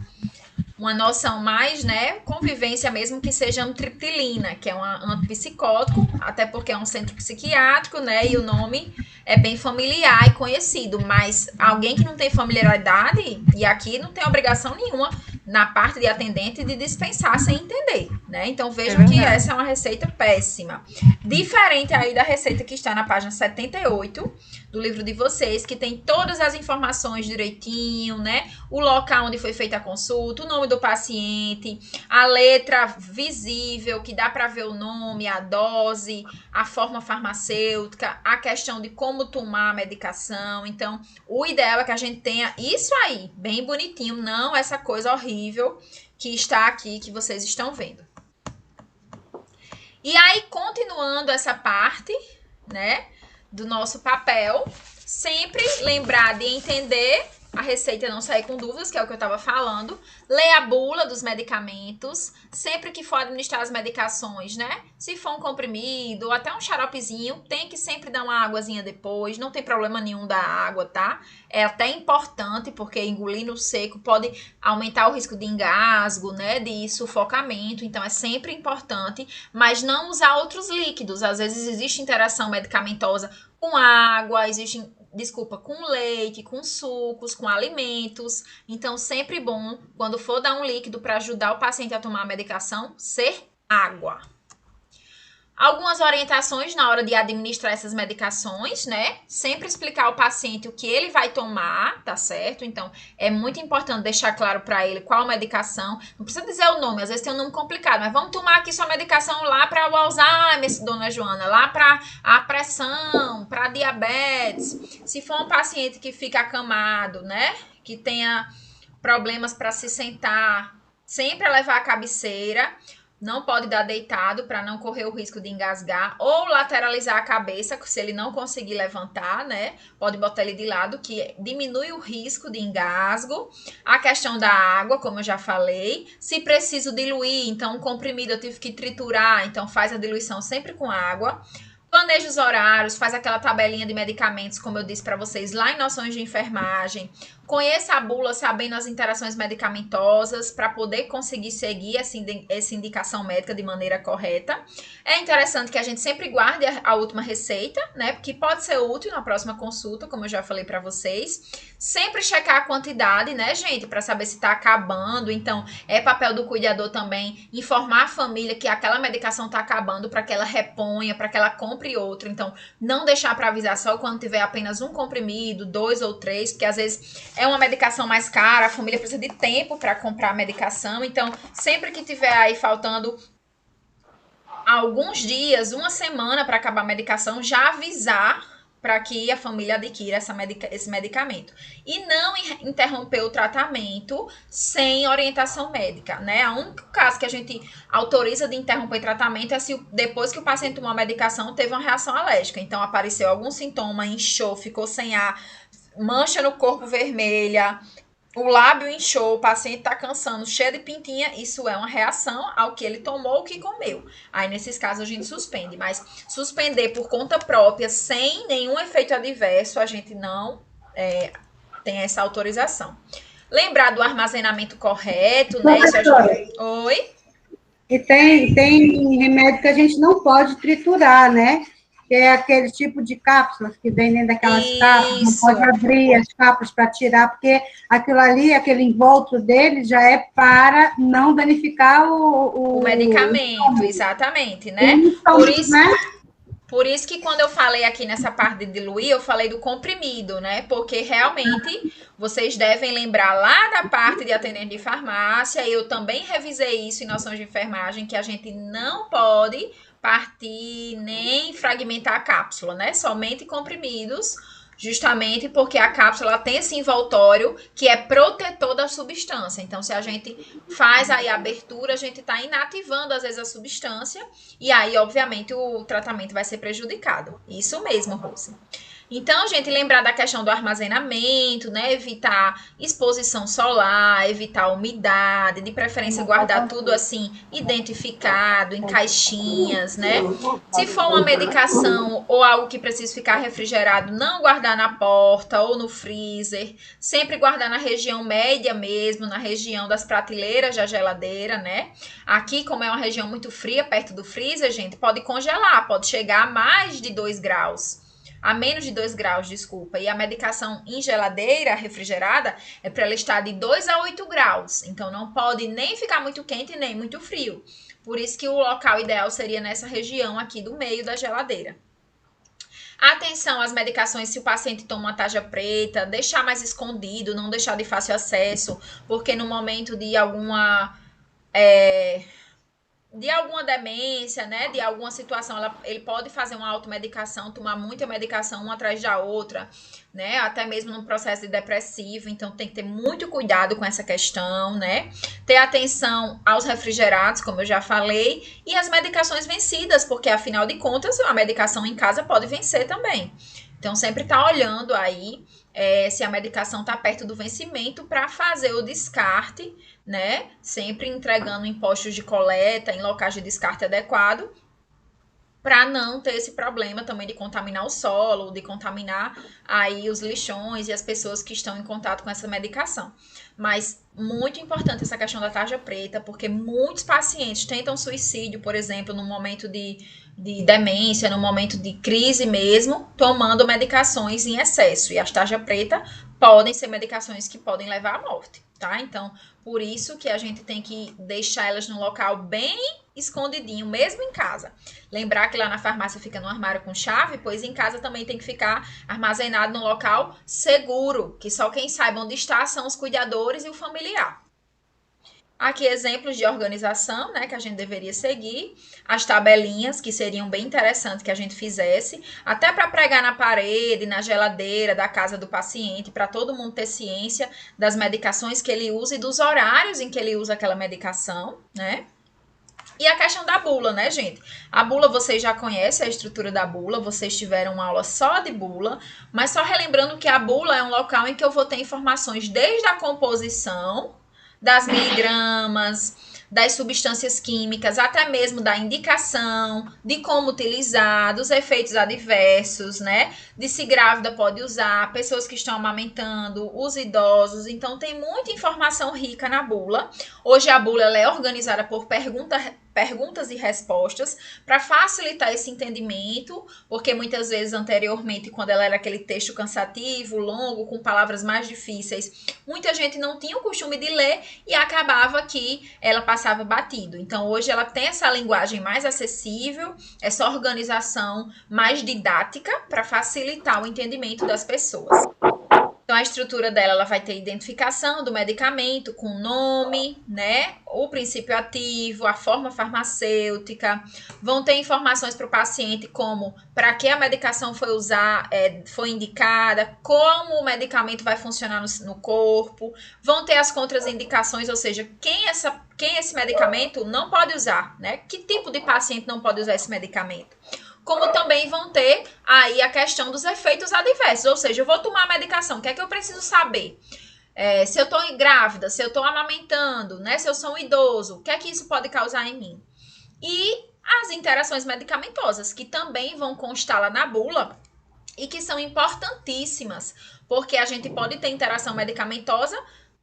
noção mais, né, convivência mesmo, que seja amitriptilina, que é um antipsicótico, até porque é um centro psiquiátrico, né, e o nome é bem familiar e conhecido, mas alguém que não tem familiaridade, e aqui não tem obrigação nenhuma na parte de atendente de dispensar sem entender, né, então vejam que essa é uma receita péssima. Diferente aí da receita que está na página 78 do livro de vocês, que tem todas as informações direitinho, né, o local onde foi feita a consulta, o nome do paciente, a letra visível, que dá para ver o nome, a dose, a forma farmacêutica, a questão de como tomar a medicação. Então, o ideal é que a gente tenha isso aí, bem bonitinho, não essa coisa horrível que está aqui, que vocês estão vendo. E aí, continuando essa parte, né, do nosso papel, sempre lembrar de entender a receita, não sair com dúvidas, que é o que eu estava falando. Ler a bula dos medicamentos, sempre que for administrar as medicações, né? Se for um comprimido ou até um xaropezinho, tem que sempre dar uma águazinha depois, não tem problema nenhum da água, tá? É até importante, porque engolir no seco pode aumentar o risco de engasgo, né? De sufocamento, então é sempre importante, mas não usar outros líquidos. Às vezes existe interação medicamentosa com água, com leite, com sucos, com alimentos. Então, sempre bom, quando for dar um líquido para ajudar o paciente a tomar a medicação, ser água. Algumas orientações na hora de administrar essas medicações, né? Sempre explicar ao paciente o que ele vai tomar, tá certo? Então, é muito importante deixar claro para ele qual medicação. Não precisa dizer o nome, às vezes tem um nome complicado, mas vamos tomar aqui sua medicação lá para o Alzheimer, dona Joana, lá para a pressão, para diabetes. Se for um paciente que fica acamado, né? Que tenha problemas para se sentar, sempre levar a cabeceira. Não pode dar deitado para não correr o risco de engasgar ou lateralizar a cabeça, se ele não conseguir levantar, né? Pode botar ele de lado, que diminui o risco de engasgo. A questão da água, como eu já falei. Se preciso diluir, então um comprimido eu tive que triturar, então faz a diluição sempre com água. Planeja os horários, faz aquela tabelinha de medicamentos, como eu disse para vocês, lá em Noções de Enfermagem. Conheça a bula sabendo as interações medicamentosas para poder conseguir seguir essa indicação médica de maneira correta. É interessante que a gente sempre guarde a última receita, né? Porque pode ser útil na próxima consulta, como eu já falei para vocês. Sempre checar a quantidade, né, gente? Para saber se está acabando. Então, é papel do cuidador também informar a família que aquela medicação está acabando para que ela reponha, para que ela compre outra. Então, não deixar para avisar só quando tiver apenas um comprimido, 2 ou 3, porque às vezes é uma medicação mais cara, a família precisa de tempo para comprar a medicação. Então, sempre que tiver aí faltando alguns dias, uma semana para acabar a medicação, já avisar para que a família adquira esse medicamento. E não interromper o tratamento sem orientação médica, né? O único caso que a gente autoriza de interromper o tratamento é se depois que o paciente tomou a medicação teve uma reação alérgica. Então, apareceu algum sintoma, inchou, ficou sem ar, mancha no corpo vermelha, o lábio inchou, o paciente está cansando, cheio de pintinha, isso é uma reação ao que ele tomou ou que comeu. Aí, nesses casos, a gente suspende. Mas suspender por conta própria, sem nenhum efeito adverso, a gente não tem essa autorização. Lembrar do armazenamento correto, né? Oi? E tem remédio que a gente não pode triturar, né? Que é aquele tipo de cápsulas que vem dentro daquelas cápsulas, não pode abrir as cápsulas para tirar, porque aquilo ali, aquele envolto dele já é para não danificar o medicamento, exatamente, né? Por isso que quando eu falei aqui nessa parte de diluir, eu falei do comprimido, né? Porque realmente vocês devem lembrar lá da parte de atendente de farmácia, eu também revisei isso em Noções de Enfermagem, que a gente não pode partir nem fragmentar a cápsula, né? Somente comprimidos, justamente porque a cápsula tem esse envoltório que é protetor da substância. Então, se a gente faz aí a abertura, a gente está inativando, às vezes, a substância e aí, obviamente, o tratamento vai ser prejudicado. Isso mesmo, Rose. Então, gente, lembrar da questão do armazenamento, né? Evitar exposição solar, evitar umidade, de preferência guardar tudo assim, identificado, em caixinhas, né? Se for uma medicação ou algo que precisa ficar refrigerado, não guardar na porta ou no freezer. Sempre guardar na região média mesmo, na região das prateleiras da geladeira, né? Aqui, como é uma região muito fria, perto do freezer, gente, pode congelar, pode chegar a mais de 2 graus. A menos de 2 graus, desculpa. E a medicação em geladeira, refrigerada, é para ela estar de 2 a 8 graus. Então, não pode nem ficar muito quente, nem muito frio. Por isso que o local ideal seria nessa região aqui do meio da geladeira. Atenção às medicações, se o paciente toma uma tarja preta, deixar mais escondido, não deixar de fácil acesso, porque no momento de alguma demência, né, de alguma situação, ele pode fazer uma automedicação, tomar muita medicação uma atrás da outra, né, até mesmo no processo de depressivo, então tem que ter muito cuidado com essa questão, né, ter atenção aos refrigerados, como eu já falei, e as medicações vencidas, porque afinal de contas, a medicação em casa pode vencer também. Então, sempre tá olhando aí se a medicação está perto do vencimento para fazer o descarte, né? Sempre entregando em postos de coleta, em locais de descarte adequado, para não ter esse problema também de contaminar o solo, de contaminar aí os lixões e as pessoas que estão em contato com essa medicação. Mas muito importante essa questão da tarja preta, porque muitos pacientes tentam suicídio, por exemplo, no momento de demência, no momento de crise mesmo, tomando medicações em excesso. E as tarja preta podem ser medicações que podem levar à morte, tá? Então, por isso que a gente tem que deixar elas num local bem escondidinho, mesmo em casa. Lembrar que lá na farmácia fica no armário com chave, pois em casa também tem que ficar armazenado num local seguro, que só quem sabe onde está são os cuidadores e o familiar. Aqui exemplos de organização, né, que a gente deveria seguir. As tabelinhas, que seriam bem interessantes que a gente fizesse, até para pregar na parede, na geladeira da casa do paciente, para todo mundo ter ciência das medicações que ele usa e dos horários em que ele usa aquela medicação, né? E a questão da bula, né, gente? A bula, vocês já conhecem a estrutura da bula, vocês tiveram uma aula só de bula, mas só relembrando que a bula é um local em que eu vou ter informações desde a composição, das miligramas, das substâncias químicas, até mesmo da indicação, de como utilizar, dos efeitos adversos, né? De se grávida pode usar, pessoas que estão amamentando, os idosos. Então, tem muita informação rica na bula. Hoje, a bula ela é organizada por perguntas e respostas para facilitar esse entendimento, porque muitas vezes anteriormente, quando ela era aquele texto cansativo, longo, com palavras mais difíceis, muita gente não tinha o costume de ler e acabava que ela passava batido. Então, hoje ela tem essa linguagem mais acessível, essa organização mais didática para facilitar o entendimento das pessoas. Então, a estrutura dela, ela vai ter identificação do medicamento com nome, né? O princípio ativo, a forma farmacêutica. Vão ter informações para o paciente como para que a medicação foi indicada, como o medicamento vai funcionar no corpo. Vão ter as contraindicações, ou seja, quem esse medicamento não pode usar, né? Que tipo de paciente não pode usar esse medicamento? Como também vão ter aí a questão dos efeitos adversos, ou seja, eu vou tomar a medicação, o que é que eu preciso saber? Se eu estou grávida, se eu estou amamentando, né? Se eu sou um idoso, o que é que isso pode causar em mim? E as interações medicamentosas, que também vão constar lá na bula e que são importantíssimas, porque a gente pode ter interação medicamentosa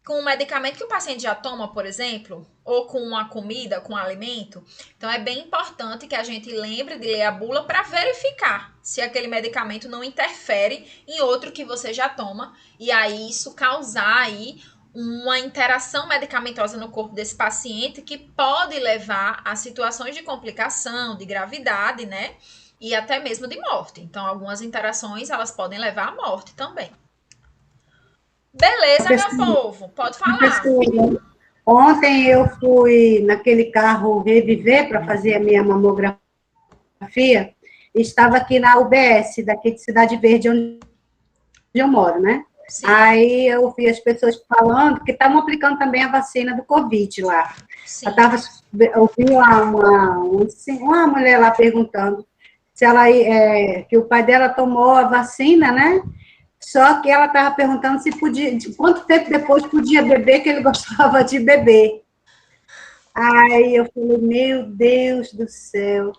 com um medicamento que o paciente já toma, por exemplo, ou com uma comida, com um alimento. Então, é bem importante que a gente lembre de ler a bula para verificar se aquele medicamento não interfere em outro que você já toma, e aí isso causar aí uma interação medicamentosa no corpo desse paciente que pode levar a situações de complicação, de gravidade, né? E até mesmo de morte. Então, algumas interações, elas podem levar à morte também. Beleza, meu povo, pode falar. Ontem eu fui naquele carro Reviver para fazer a minha mamografia. Estava aqui na UBS, daqui de Cidade Verde, onde eu moro, né? Sim. Aí eu vi as pessoas falando que estavam aplicando também a vacina do Covid lá. Eu vi uma mulher lá perguntando se ela, que o pai dela tomou a vacina, né? Só que ela estava perguntando se podia, de quanto tempo depois podia beber, que ele gostava de beber. Aí eu falei, meu Deus do céu.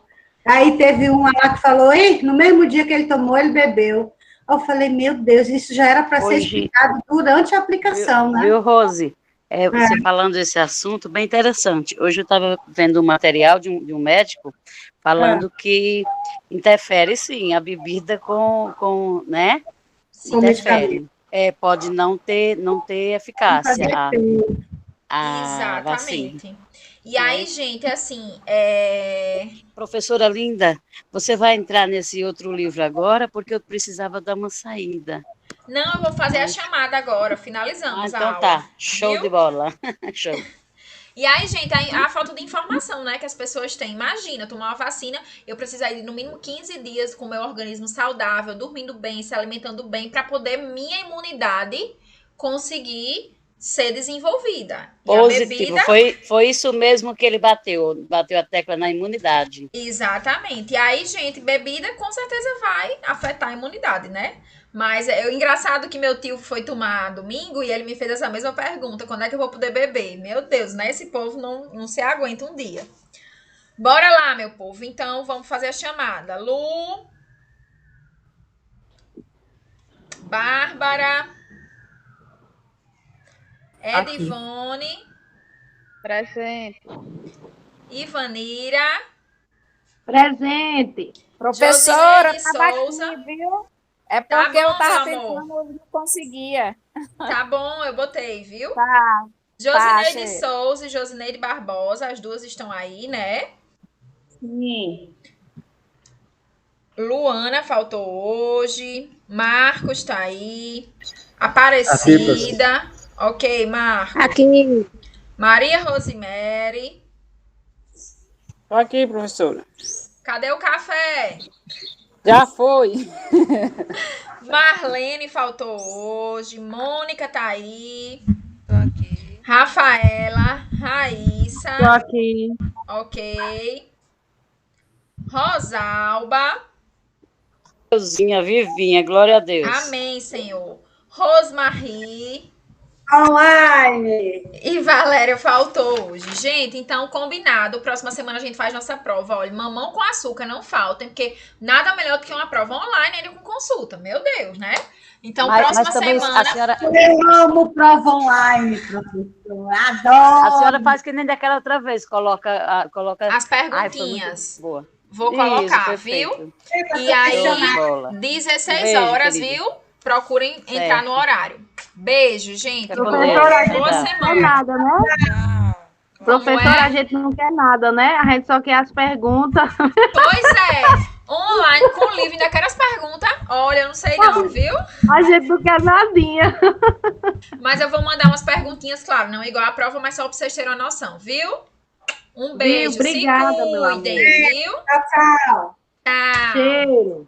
Aí teve uma lá que falou, no mesmo dia que ele tomou, ele bebeu. Eu falei, meu Deus, isso já era para ser explicado durante a aplicação, né? Viu, Rose? Você falando desse assunto, bem interessante. Hoje eu estava vendo um material de um médico falando que interfere, sim, a bebida com né? Interfere. Pode não ter eficácia a vacina. Exatamente. E aí, gente, assim, Professora Linda, você vai entrar nesse outro livro agora, porque eu precisava dar uma saída. Não, eu vou fazer a chamada agora, finalizamos a aula. Então tá, show de bola. Show. E aí, gente, a falta de informação, né, que as pessoas têm. Imagina, tomar uma vacina, eu precisaria de no mínimo 15 dias com o meu organismo saudável, dormindo bem, se alimentando bem, para poder minha imunidade conseguir ser desenvolvida. Positivo, e a bebida... foi isso mesmo que ele bateu a tecla na imunidade. Exatamente. E aí, gente, bebida com certeza vai afetar a imunidade, né? Mas é engraçado que meu tio foi tomar domingo e ele me fez essa mesma pergunta, quando é que eu vou poder beber? Meu Deus, né? Esse povo não se aguenta um dia. Bora lá, meu povo. Então, vamos fazer a chamada. Lu. Bárbara. Edivone. Presente. Ivanira. Presente. Professora, Josineide tava Souza. aqui, viu? É Tá porque bom, eu tava meu amor. tentando, eu não conseguia. Tá bom, eu botei, viu? Tá. Josineide achei. Souza e Josineide Barbosa, as duas estão aí, né? Sim. Luana faltou hoje. Marcos tá aí. Aparecida. Ok, Marcos. Aqui. Maria Rosemary. Tô aqui, professora. Cadê o café? Já foi. Marlene faltou hoje. Mônica tá aí. Tô aqui. Rafaela. Raíssa. Tô aqui. Ok. Rosalba. Deusinha, Vivinha, glória a Deus. Amém, Senhor. Rosmarie. Online. E Valéria faltou hoje. Gente, então, combinado. Próxima semana a gente faz nossa prova. Olha, mamão com açúcar não faltem, porque nada melhor do que uma prova online ainda com consulta. Meu Deus, né? Então, próxima também semana. a senhora, Eu amo prova online, professor. Adoro. a senhora faz que nem daquela outra vez, coloca As Ai, foi muito perguntinhas. boa. Vou Isso, colocar, perfeito. viu? E aí, Show de bola. 16 Beijo, horas, querida. viu? Procurem entrar no horário. Beijo, gente. Fica com Boa, Deus. boa Obrigada. Não quer semana. nada, né? Tchau. Professora, é? a gente não quer nada, né? A gente só quer as perguntas. Pois é. Online com o livro, ainda quero as perguntas. Olha, eu não sei não, viu? A gente não quer nadinha. Mas eu vou mandar umas perguntinhas, claro, não igual a prova, mas só pra vocês terem uma noção, viu? Um beijo, Obrigada, se meu amor. cuidem, viu? Tchau, tchau. Tchau. Cheiro.